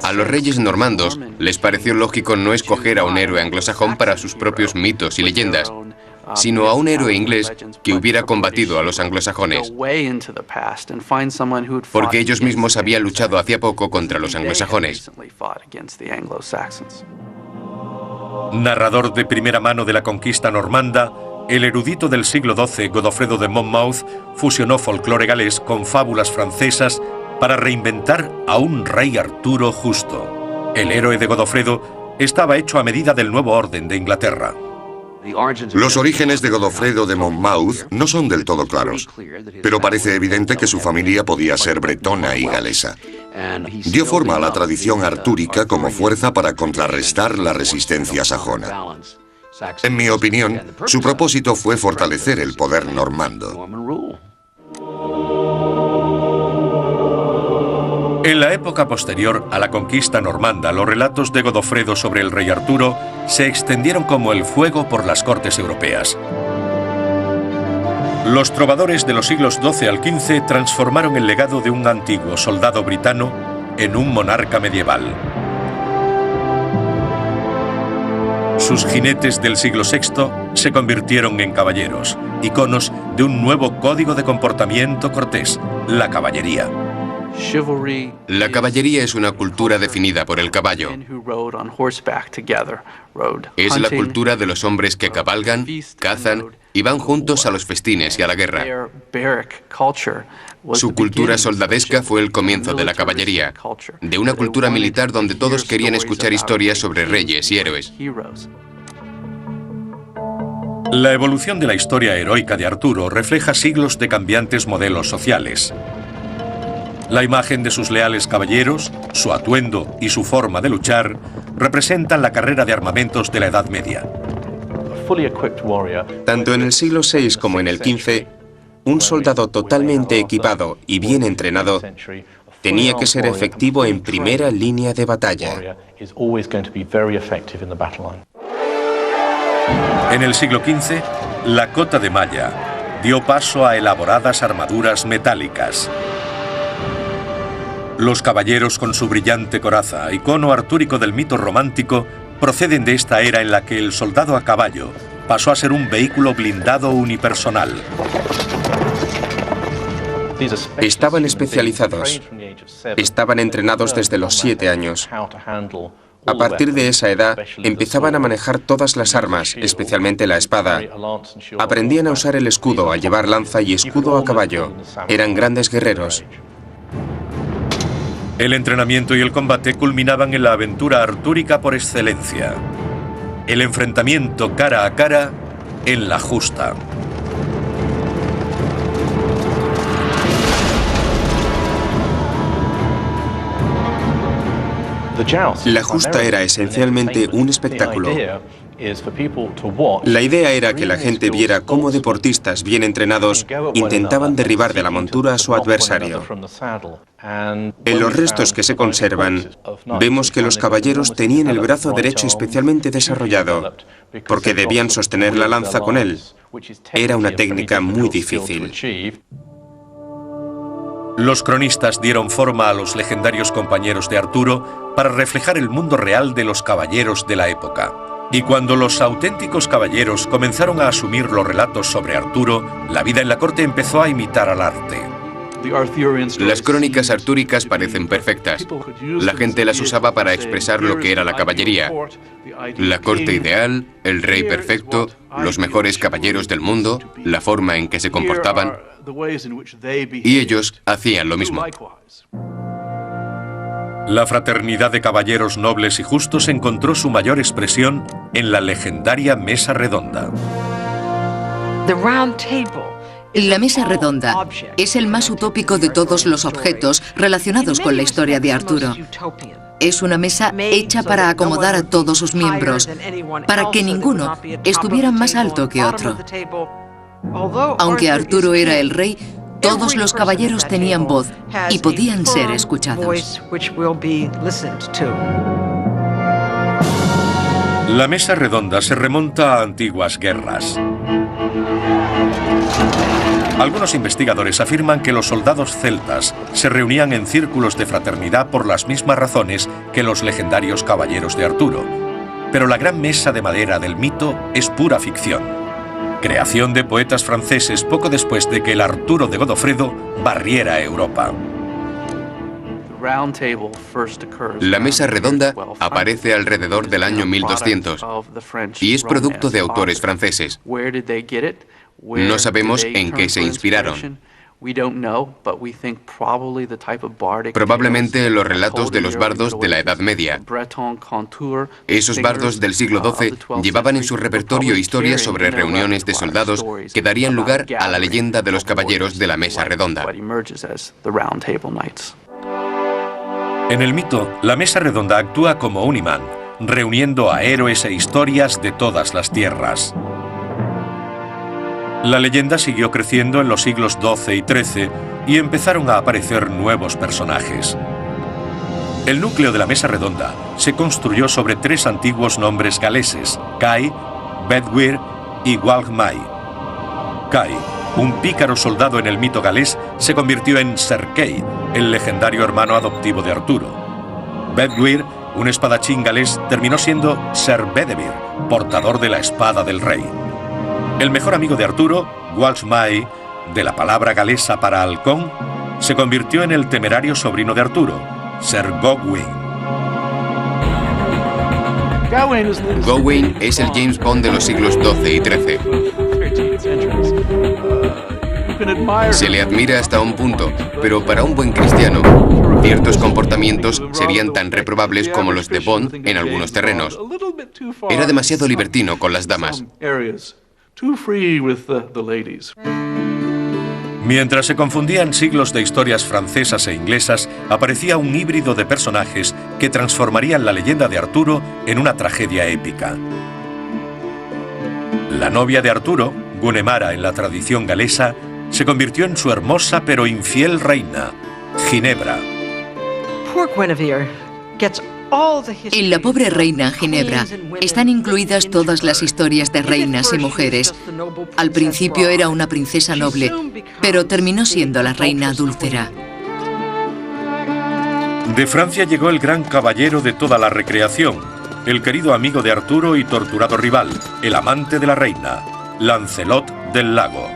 B: A los reyes normandos les pareció lógico no escoger a un héroe anglosajón para sus propios mitos y leyendas, sino a un héroe inglés que hubiera combatido a los anglosajones, porque ellos mismos habían luchado hacía poco contra los anglosajones.
A: Narrador de primera mano de la conquista normanda, el erudito del siglo XII, Godofredo de Monmouth, fusionó folclore galés con fábulas francesas para reinventar a un rey Arturo justo. El héroe de Godofredo estaba hecho a medida del nuevo orden de Inglaterra.
E: Los orígenes de Godofredo de Monmouth no son del todo claros, pero parece evidente que su familia podía ser bretona y galesa. Dio forma a la tradición artúrica como fuerza para contrarrestar la resistencia sajona. En mi opinión, su propósito fue fortalecer el poder normando.
A: En la época posterior a la conquista normanda, los relatos de Godofredo sobre el rey Arturo se extendieron como el fuego por las cortes europeas. Los trovadores de los siglos XII al XV transformaron el legado de un antiguo soldado britano en un monarca medieval. Sus jinetes del siglo VI se convirtieron en caballeros, iconos de un nuevo código de comportamiento cortés, la caballería.
B: La caballería es una cultura definida por el caballo. Es la cultura de los hombres que cabalgan, cazan y van juntos a los festines y a la guerra. Su cultura soldadesca fue el comienzo de la caballería, de una cultura militar donde todos querían escuchar historias sobre reyes y héroes.
A: La evolución de la historia heroica de Arturo refleja siglos de cambiantes modelos sociales. La imagen de sus leales caballeros, su atuendo y su forma de luchar representan la carrera de armamentos de la Edad Media.
B: Tanto en el siglo VI como en el XV, un soldado totalmente equipado y bien entrenado tenía que ser efectivo en primera línea de batalla.
A: En el siglo XV, la cota de malla dio paso a elaboradas armaduras metálicas. Los caballeros con su brillante coraza, icono artúrico del mito romántico, proceden de esta era en la que el soldado a caballo pasó a ser un vehículo blindado unipersonal.
B: Estaban especializados. Estaban entrenados desde los 7 años. A partir de esa edad, empezaban a manejar todas las armas, especialmente la espada. Aprendían a usar el escudo, a llevar lanza y escudo a caballo. Eran grandes guerreros.
A: El entrenamiento y el combate culminaban en la aventura artúrica por excelencia. El enfrentamiento cara a cara en la justa.
B: La justa era esencialmente un espectáculo. La idea era que la gente viera cómo deportistas bien entrenados intentaban derribar de la montura a su adversario. En los restos que se conservan, vemos que los caballeros tenían el brazo derecho especialmente desarrollado, porque debían sostener la lanza con él. Era una técnica muy difícil.
A: Los cronistas dieron forma a los legendarios compañeros de Arturo para reflejar el mundo real de los caballeros de la época. Y cuando los auténticos caballeros comenzaron a asumir los relatos sobre Arturo, la vida en la corte empezó a imitar al arte.
B: Las crónicas artúricas parecen perfectas. La gente las usaba para expresar lo que era la caballería. La corte ideal, el rey perfecto, los mejores caballeros del mundo, la forma en que se comportaban. Y ellos hacían lo mismo.
A: La fraternidad de caballeros nobles y justos encontró su mayor expresión en la legendaria Mesa Redonda.
D: La mesa redonda es el más utópico de todos los objetos relacionados con la historia de Arturo. Es una mesa hecha para acomodar a todos sus miembros, para que ninguno estuviera más alto que otro. Aunque Arturo era el rey, todos los caballeros tenían voz y podían ser escuchados.
A: La Mesa Redonda se remonta a antiguas guerras. Algunos investigadores afirman que los soldados celtas se reunían en círculos de fraternidad por las mismas razones que los legendarios caballeros de Arturo. Pero la gran mesa de madera del mito es pura ficción. Creación de poetas franceses poco después de que el Arturo de Godofredo barriera Europa.
B: La mesa redonda aparece alrededor del año 1200 y es producto de autores franceses. No sabemos en qué se inspiraron. Probablemente los relatos de los bardos de la Edad Media. Esos bardos del siglo XII llevaban en su repertorio historias sobre reuniones de soldados que darían lugar a la leyenda de los caballeros de la Mesa Redonda.
A: En el mito, la Mesa Redonda actúa como un imán, reuniendo a héroes e historias de todas las tierras. La leyenda siguió creciendo en los siglos XII y XIII y empezaron a aparecer nuevos personajes. El núcleo de la Mesa Redonda se construyó sobre tres antiguos nombres galeses, Cai, Bedwyr y Gwalchmai. Cai, un pícaro soldado en el mito galés, se convirtió en Ser Kay, el legendario hermano adoptivo de Arturo. Bedwyr, un espadachín galés, terminó siendo Ser Bedivere, portador de la espada del rey. El mejor amigo de Arturo, Gwalchmai, de la palabra galesa para halcón, se convirtió en el temerario sobrino de Arturo, Ser Gawain.
B: Gawain es el James Bond de los siglos XII y XIII. Se le admira hasta un punto, pero para un buen cristiano, ciertos comportamientos serían tan reprobables como los de Bond en algunos terrenos. Era demasiado libertino con las damas.
A: Mientras se confundían siglos de historias francesas e inglesas, aparecía un híbrido de personajes que transformarían la leyenda de Arturo en una tragedia épica. La novia de Arturo, Gunemara en la tradición galesa, se convirtió en su hermosa pero infiel reina, Ginebra.
D: En la pobre reina Ginebra están incluidas todas las historias de reinas y mujeres. Al principio era una princesa noble, pero terminó siendo la reina adúltera.
A: De Francia llegó el gran caballero de toda la recreación, el querido amigo de Arturo y torturado rival, el amante de la reina, Lancelot del Lago.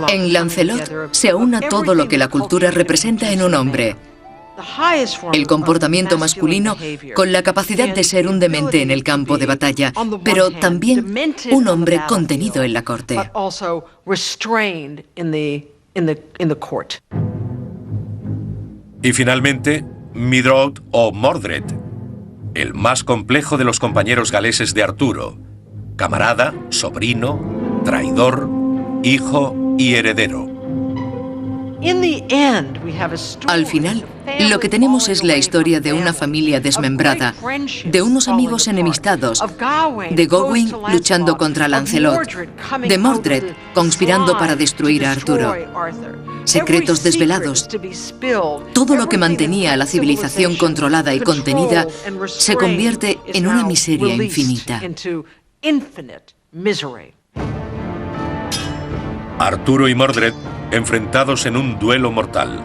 D: En Lancelot se aúna todo lo que la cultura representa en un hombre. El comportamiento masculino con la capacidad de ser un demente en el campo de batalla, pero también un hombre contenido en la corte.
A: Y finalmente, Midrod o Mordred, el más complejo de los compañeros galeses de Arturo, camarada, sobrino, traidor, hijo y heredero.
D: Al final, lo que tenemos es la historia de una familia desmembrada, de unos amigos enemistados, de Gawain luchando contra Lancelot, de Mordred conspirando para destruir a Arturo. Secretos desvelados. Todo lo que mantenía a la civilización controlada y contenida se convierte en una miseria infinita.
A: Arturo y Mordred enfrentados en un duelo mortal.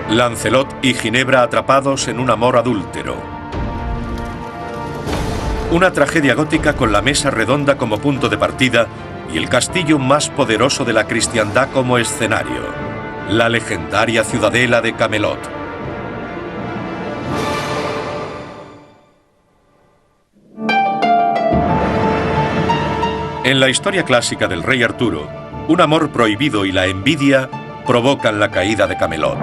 A: Lancelot y Ginebra atrapados en un amor adúltero. Una tragedia gótica con la mesa redonda como punto de partida y el castillo más poderoso de la cristiandad como escenario, la legendaria ciudadela de Camelot. En la historia clásica del rey Arturo, un amor prohibido y la envidia provocan la caída de Camelot.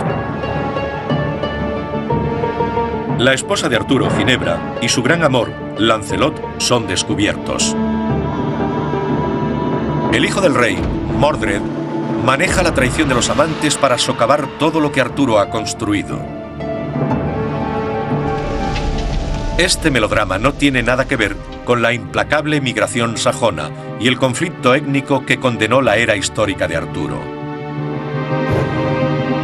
A: La esposa de Arturo, Ginebra, y su gran amor, Lancelot, son descubiertos. El hijo del rey, Mordred, maneja la traición de los amantes para socavar todo lo que Arturo ha construido. Este melodrama no tiene nada que ver con la implacable migración sajona y el conflicto étnico que condenó la era histórica de Arturo.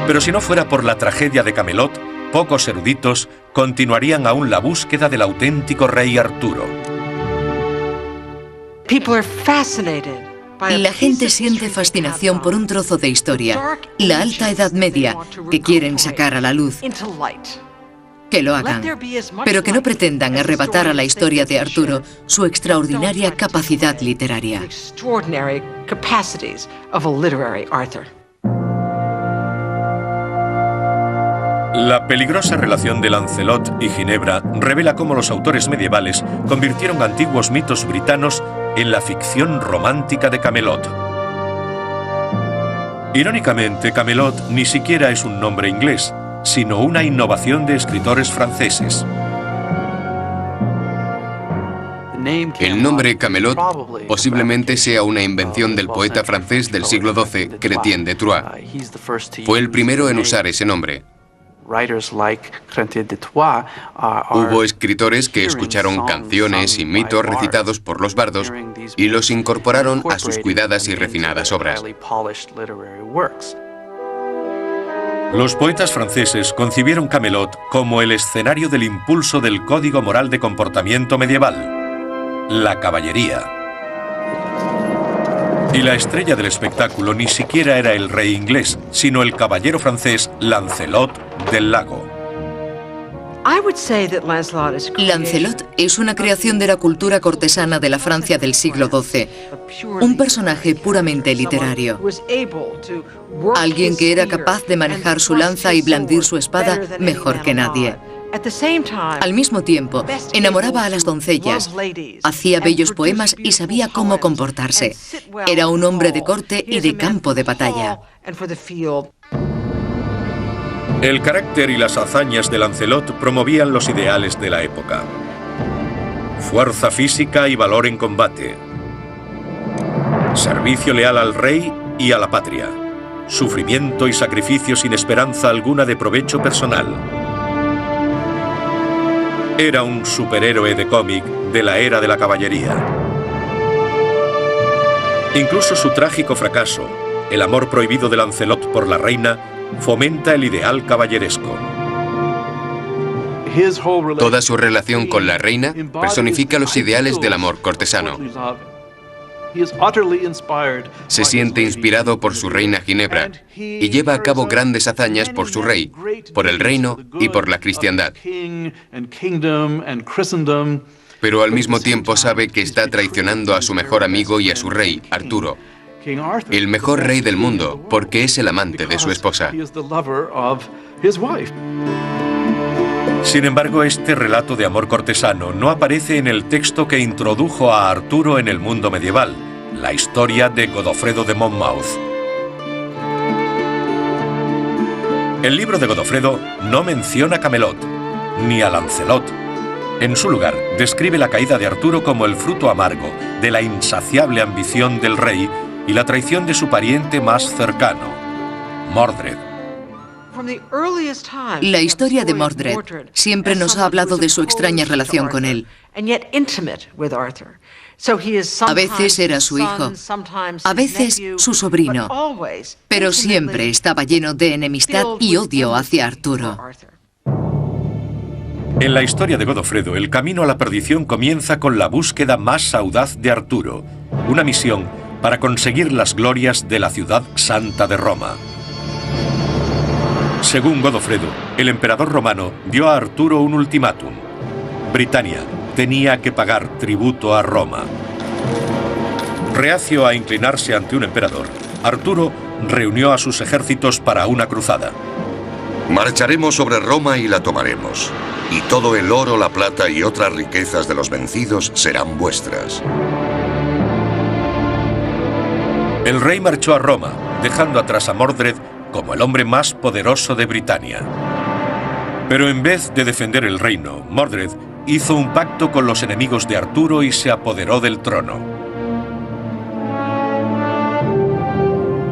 A: Pero si no fuera por la tragedia de Camelot, pocos eruditos continuarían aún la búsqueda del auténtico rey Arturo.
D: La gente siente fascinación por un trozo de historia, la Alta Edad Media, que quieren sacar a la luz. Que lo hagan, pero que no pretendan arrebatar a la historia de Arturo su extraordinaria capacidad literaria.
A: La peligrosa relación de Lancelot y Ginebra revela cómo los autores medievales convirtieron antiguos mitos britanos en la ficción romántica de Camelot. Irónicamente, Camelot ni siquiera es un nombre inglés, sino una innovación de escritores franceses.
B: El nombre Camelot posiblemente sea una invención del poeta francés del siglo XII, Chrétien de Troyes. Fue el primero en usar ese nombre. Hubo escritores que escucharon canciones y mitos recitados por los bardos y los incorporaron a sus cuidadas y refinadas obras.
A: Los poetas franceses concibieron Camelot como el escenario del impulso del código moral de comportamiento medieval, la caballería. Y la estrella del espectáculo ni siquiera era el rey inglés, sino el caballero francés Lancelot del Lago.
D: Lancelot es una creación de la cultura cortesana de la Francia del siglo XII, un personaje puramente literario. Alguien que era capaz de manejar su lanza y blandir su espada mejor que nadie. Al mismo tiempo, enamoraba a las doncellas, hacía bellos poemas y sabía cómo comportarse. Era un hombre de corte y de campo de batalla.
A: El carácter y las hazañas de Lancelot promovían los ideales de la época. Fuerza física y valor en combate. Servicio leal al rey y a la patria. Sufrimiento y sacrificio sin esperanza alguna de provecho personal. Era un superhéroe de cómic de la era de la caballería. Incluso su trágico fracaso, el amor prohibido de Lancelot por la reina, fomenta el ideal caballeresco.
B: Toda su relación con la reina personifica los ideales del amor cortesano. Se siente inspirado por su reina Ginebra y lleva a cabo grandes hazañas por su rey, por el reino y por la cristiandad. Pero al mismo tiempo sabe que está traicionando a su mejor amigo y a su rey, Arturo, el mejor rey del mundo, porque es el amante de su esposa.
A: Sin embargo, este relato de amor cortesano no aparece en el texto que introdujo a Arturo en el mundo medieval, la historia de Godofredo de Monmouth. El libro de Godofredo no menciona a Camelot, ni a Lancelot. En su lugar, describe la caída de Arturo como el fruto amargo de la insaciable ambición del rey y la traición de su pariente más cercano, Mordred.
D: La historia de Mordred siempre nos ha hablado de su extraña relación con él. A veces era su hijo, a veces su sobrino, pero siempre estaba lleno de enemistad y odio hacia Arturo.
A: En la historia de Godofredo, el camino a la perdición comienza con la búsqueda más audaz de Arturo, una misión para conseguir las glorias de la ciudad santa de Roma. Según Godofredo, el emperador romano dio a Arturo un ultimátum. Britania tenía que pagar tributo a Roma. Reacio a inclinarse ante un emperador, Arturo reunió a sus ejércitos para una cruzada.
E: Marcharemos sobre Roma y la tomaremos, y todo el oro, la plata y otras riquezas de los vencidos serán vuestras.
A: El rey marchó a Roma, dejando atrás a Mordred como el hombre más poderoso de Britania. Pero en vez de defender el reino, Mordred hizo un pacto con los enemigos de Arturo y se apoderó del trono.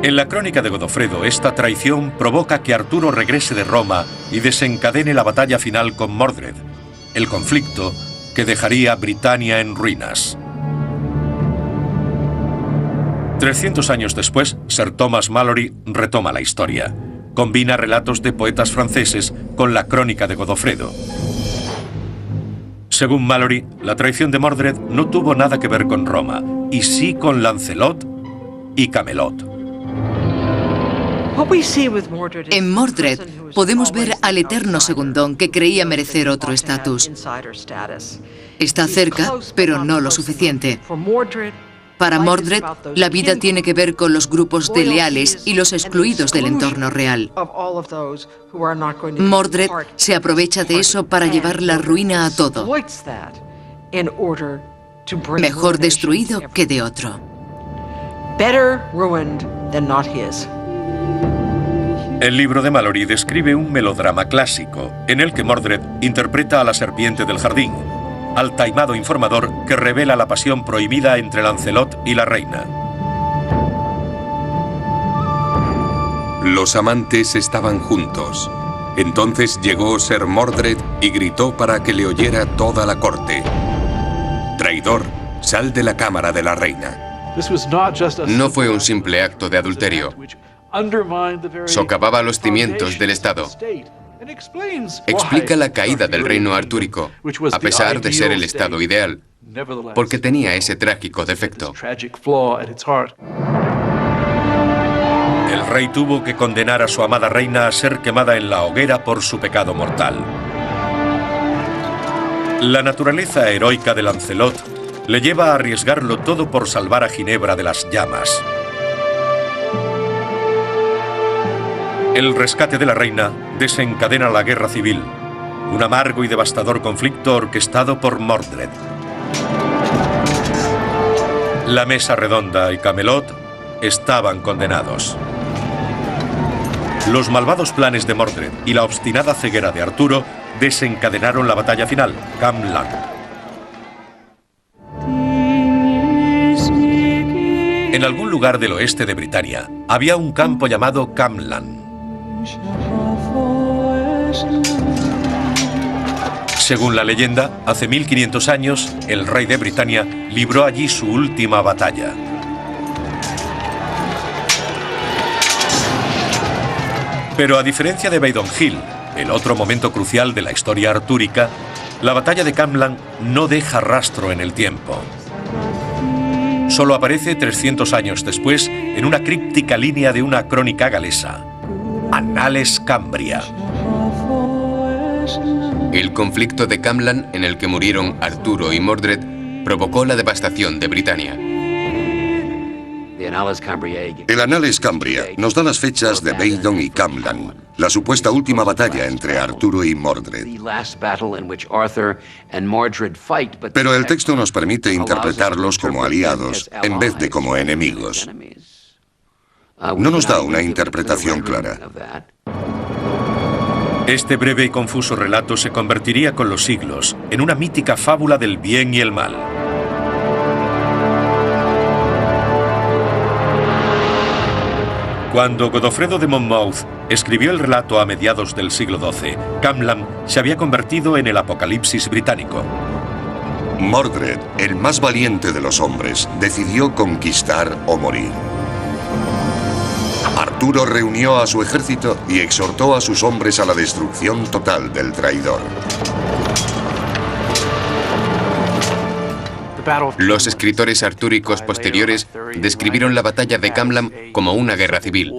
A: En la crónica de Godofredo, esta traición provoca que Arturo regrese de Roma y desencadene la batalla final con Mordred, el conflicto que dejaría Britania en ruinas. 300 años después, Sir Thomas Malory retoma la historia. Combina relatos de poetas franceses con la crónica de Godofredo. Según Malory, la traición de Mordred no tuvo nada que ver con Roma, y sí con Lancelot y Camelot.
D: En Mordred podemos ver al eterno segundón que creía merecer otro estatus. Está cerca, pero no lo suficiente. Para Mordred, la vida tiene que ver con los grupos de leales y los excluidos del entorno real. Mordred se aprovecha de eso para llevar la ruina a todo. Mejor destruido que de otro.
A: El libro de Malory describe un melodrama clásico, en el que Mordred interpreta a la serpiente del jardín, al taimado informador que revela la pasión prohibida entre Lancelot y la reina.
C: Los amantes estaban juntos. Entonces llegó Ser Mordred y gritó para que le oyera toda la corte: «Traidor, sal de la cámara de la reina».
B: No fue un simple acto de adulterio. Socavaba los cimientos del Estado. Explica la caída del reino artúrico, a pesar de ser el estado ideal, porque tenía ese trágico defecto.
A: El rey tuvo que condenar a su amada reina a ser quemada en la hoguera por su pecado mortal. La naturaleza heroica de Lancelot le lleva a arriesgarlo todo por salvar a Ginebra de las llamas. El rescate de la reina desencadena la guerra civil, un amargo y devastador conflicto orquestado por Mordred. La mesa redonda y Camelot estaban condenados. Los malvados planes de Mordred y la obstinada ceguera de Arturo desencadenaron la batalla final, Camlan. En algún lugar del oeste de Britania había un campo llamado Camlan. Según la leyenda, hace 1500 años, el rey de Britania libró allí su última batalla. Pero a diferencia de Badon Hill, el otro momento crucial de la historia artúrica, la batalla de Camlan no deja rastro en el tiempo. Solo aparece 300 años después en una críptica línea de una crónica galesa: Annales Cambria.
B: El conflicto de Camlan, en el que murieron Arturo y Mordred, provocó la devastación de Britania.
E: El Annales Cambria nos da las fechas de Badon y Camlan, la supuesta última batalla entre Arturo y Mordred. Pero el texto nos permite interpretarlos como aliados en vez de como enemigos. No nos da una interpretación clara.
A: Este breve y confuso relato se convertiría con los siglos en una mítica fábula del bien y el mal. Cuando Godofredo de Monmouth escribió el relato a mediados del siglo XII, Camlan se había convertido en el apocalipsis británico.
E: Mordred, el más valiente de los hombres, decidió conquistar o morir. Arturo reunió a su ejército y exhortó a sus hombres a la destrucción total del traidor.
B: Los escritores artúricos posteriores describieron la batalla de Camlan como una guerra civil.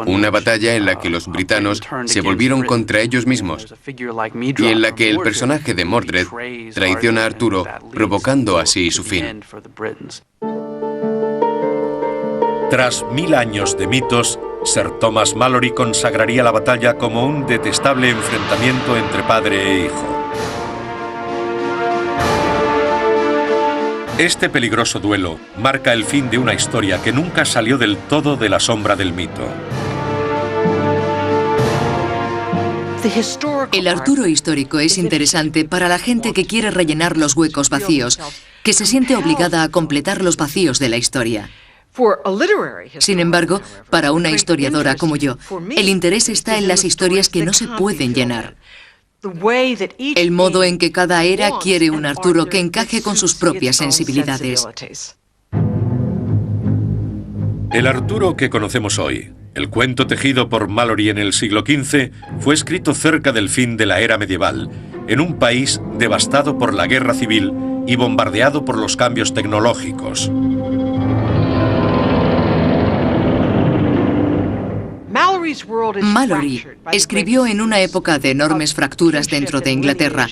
B: Una batalla en la que los britanos se volvieron contra ellos mismos y en la que el personaje de Mordred traiciona a Arturo, provocando así su fin.
A: Tras 1000 años de mitos, Sir Thomas Malory consagraría la batalla como un detestable enfrentamiento entre padre e hijo. Este peligroso duelo marca el fin de una historia que nunca salió del todo de la sombra del mito.
D: El Arturo histórico es interesante para la gente que quiere rellenar los huecos vacíos, que se siente obligada a completar los vacíos de la historia. Sin embargo, para una historiadora como yo, el interés está en las historias que no se pueden llenar. El modo en que cada era quiere un Arturo que encaje con sus propias sensibilidades.
A: El Arturo que conocemos hoy, el cuento tejido por Malory en el siglo XV, fue escrito cerca del fin de la era medieval, en un país devastado por la guerra civil y bombardeado por los cambios tecnológicos.
D: Malory escribió en una época de enormes fracturas dentro de Inglaterra,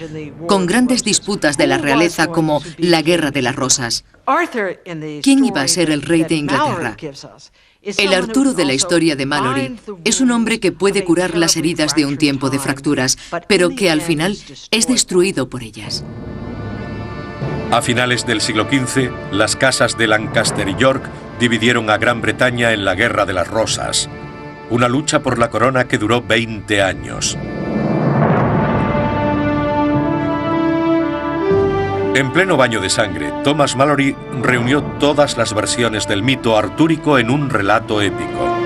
D: con grandes disputas de la realeza como la Guerra de las Rosas. ¿Quién iba a ser el rey de Inglaterra? El Arturo de la historia de Malory es un hombre que puede curar las heridas de un tiempo de fracturas, pero que al final es destruido por ellas.
A: A finales del siglo XV, las casas de Lancaster y York dividieron a Gran Bretaña en la Guerra de las Rosas, una lucha por la corona que duró 20 años. En pleno baño de sangre, Thomas Malory reunió todas las versiones del mito artúrico en un relato épico.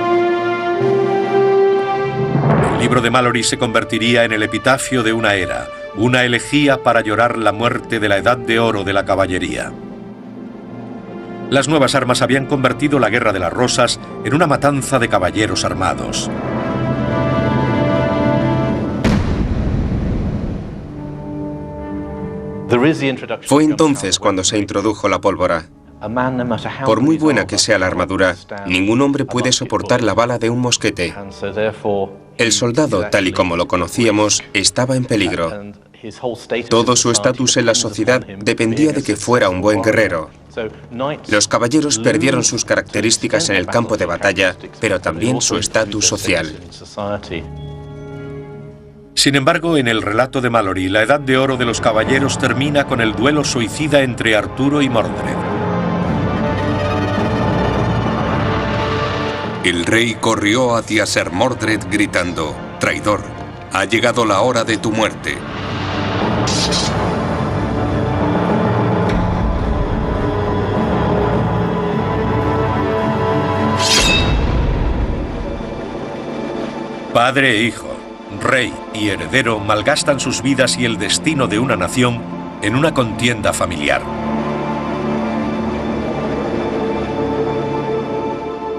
A: El libro de Malory se convertiría en el epitafio de una era, una elegía para llorar la muerte de la Edad de Oro de la caballería. Las nuevas armas habían convertido la Guerra de las Rosas en una matanza de caballeros armados.
B: Fue entonces cuando se introdujo la pólvora. Por muy buena que sea la armadura, ningún hombre puede soportar la bala de un mosquete. El soldado, tal y como lo conocíamos, estaba en peligro. Todo su estatus en la sociedad dependía de que fuera un buen guerrero. Los caballeros perdieron sus características en el campo de batalla, pero también su estatus social.
A: Sin embargo, en el relato de Malory, la Edad de Oro de los caballeros termina con el duelo suicida entre Arturo y Mordred.
C: El rey corrió hacia Ser Mordred gritando: «Traidor, ha llegado la hora de tu muerte».
A: Padre e hijo, rey y heredero malgastan sus vidas y el destino de una nación en una contienda familiar.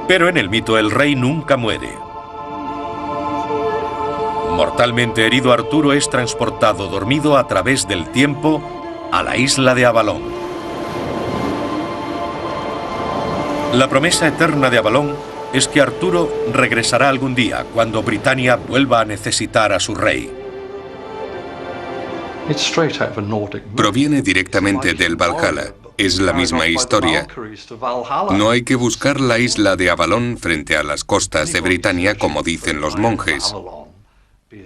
A: Pero en el mito el rey nunca muere. Mortalmente herido, Arturo es transportado dormido a través del tiempo a la isla de Avalon. La promesa eterna de Avalon es que Arturo regresará algún día cuando Britania vuelva a necesitar a su rey.
C: Proviene directamente del Valhalla. Es la misma historia. No hay que buscar la isla de Avalon frente a las costas de Britania como dicen los monjes.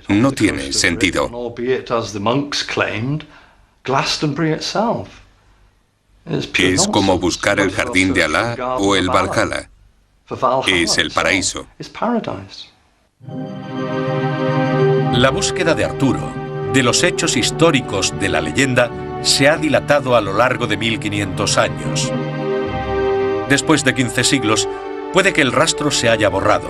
C: No tiene sentido. Es como buscar el jardín de Alá o el Valhalla. Es el paraíso.
A: La búsqueda de Arturo, de los hechos históricos de la leyenda, se ha dilatado a lo largo de 1500 años. Después de 15 siglos, puede que el rastro se haya borrado.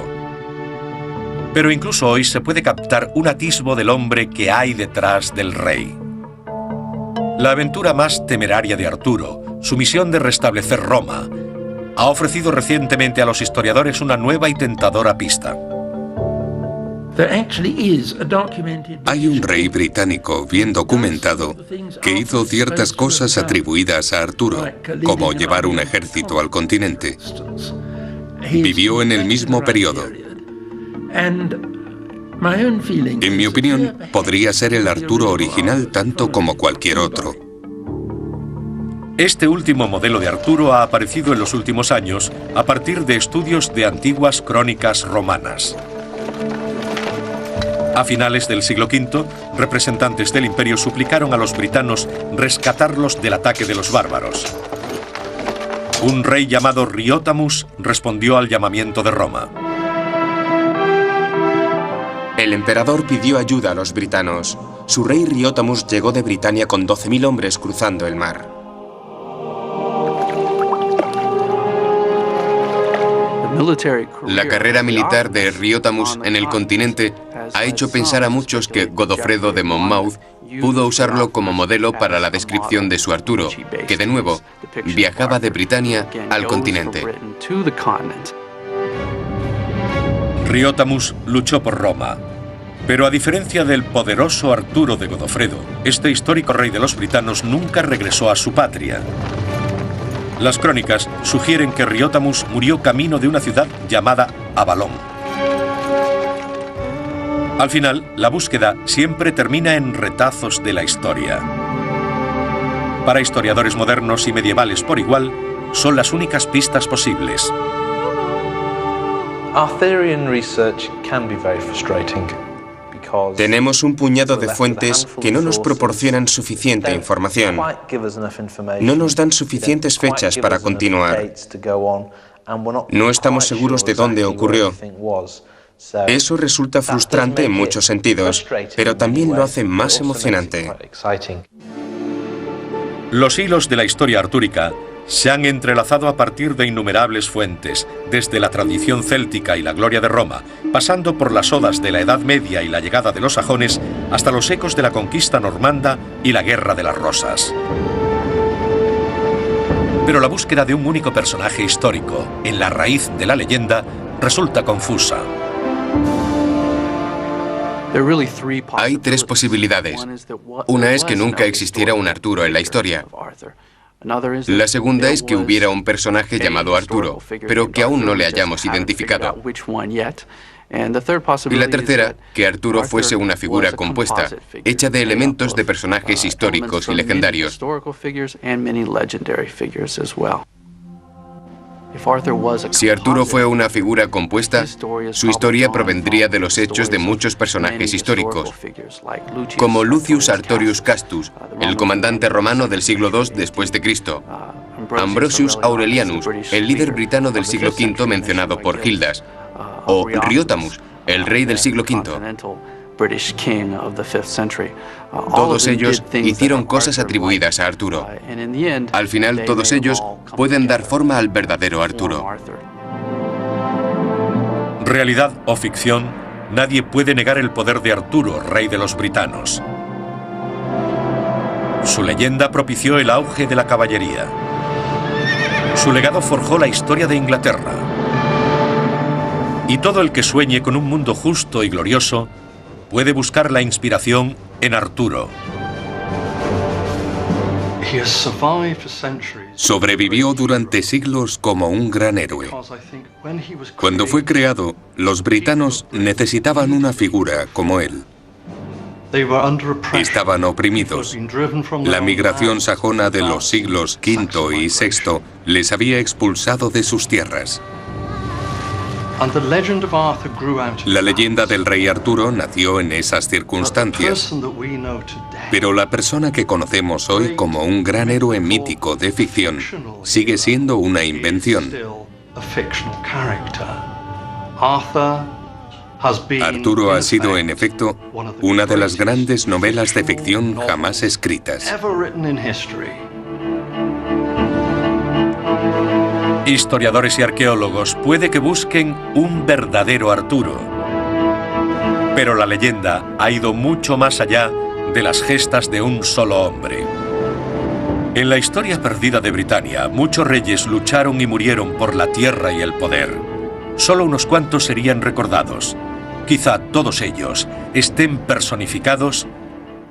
A: Pero incluso hoy se puede captar un atisbo del hombre que hay detrás del rey. La aventura más temeraria de Arturo, su misión de restablecer Roma, ha ofrecido recientemente a los historiadores una nueva y tentadora pista.
C: Hay un rey británico bien documentado que hizo ciertas cosas atribuidas a Arturo, como llevar un ejército al continente. Vivió en el mismo periodo. En mi opinión, podría ser el Arturo original tanto como cualquier otro.
A: Este último modelo de Arturo ha aparecido en los últimos años a partir de estudios de antiguas crónicas romanas. A finales del siglo V, representantes del imperio suplicaron a los britanos rescatarlos del ataque de los bárbaros. Un rey llamado Riotamus respondió al llamamiento de Roma.
B: El emperador pidió ayuda a los britanos. Su rey Riotamus llegó de Britania con 12.000 hombres cruzando el mar. La carrera militar de Riotamus en el continente ha hecho pensar a muchos que Godofredo de Monmouth pudo usarlo como modelo para la descripción de su Arturo, que de nuevo viajaba de Britania al continente.
A: Riotamus luchó por Roma, pero a diferencia del poderoso Arturo de Godofredo, este histórico rey de los britanos nunca regresó a su patria. Las crónicas sugieren que Riotamus murió camino de una ciudad llamada Avalon. Al final, la búsqueda siempre termina en retazos de la historia. Para historiadores modernos y medievales por igual, son las únicas pistas posibles.
B: Tenemos un puñado de fuentes que no nos proporcionan suficiente información. No nos dan suficientes fechas para continuar. No estamos seguros de dónde ocurrió. Eso resulta frustrante en muchos sentidos, pero también lo hace más emocionante.
A: Los hilos de la historia artúrica se han entrelazado a partir de innumerables fuentes, desde la tradición céltica y la gloria de Roma, pasando por las odas de la Edad Media y la llegada de los sajones, hasta los ecos de la conquista normanda y la Guerra de las Rosas. Pero la búsqueda de un único personaje histórico, en la raíz de la leyenda, resulta confusa.
B: Hay tres posibilidades. Una es que nunca existiera un Arturo en la historia. La segunda es que hubiera un personaje llamado Arturo, pero que aún no le hayamos identificado. Y la tercera, que Arturo fuese una figura compuesta, hecha de elementos de personajes históricos y legendarios. Si Arturo fue una figura compuesta, su historia provendría de los hechos de muchos personajes históricos, como Lucius Artorius Castus, el comandante romano del siglo II después de Cristo, Ambrosius Aurelianus, el líder britano del siglo V mencionado por Gildas, o Riotamus, el rey del siglo V. Todos ellos hicieron cosas atribuidas a Arturo. Al final, todos ellos pueden dar forma al verdadero Arturo.
A: Realidad o ficción, nadie puede negar el poder de Arturo, rey de los britanos. Su leyenda propició el auge de la caballería. Su legado forjó la historia de Inglaterra. Y todo el que sueñe con un mundo justo y glorioso puede buscar la inspiración en Arturo.
C: Sobrevivió durante siglos como un gran héroe. Cuando fue creado, los britanos necesitaban una figura como él. Estaban oprimidos. La migración sajona de los siglos V y VI les había expulsado de sus tierras. La leyenda del rey Arturo nació en esas circunstancias, pero la persona que conocemos hoy como un gran héroe mítico de ficción sigue siendo una invención. Arturo ha sido, en efecto, una de las grandes novelas de ficción jamás escritas.
A: Historiadores y arqueólogos puede que busquen un verdadero Arturo, pero la leyenda ha ido mucho más allá de las gestas de un solo hombre. En la historia perdida de Britania, muchos reyes lucharon y murieron por la tierra y el poder. Solo unos cuantos serían recordados. Quizá todos ellos estén personificados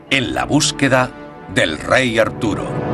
A: en la búsqueda del rey Arturo.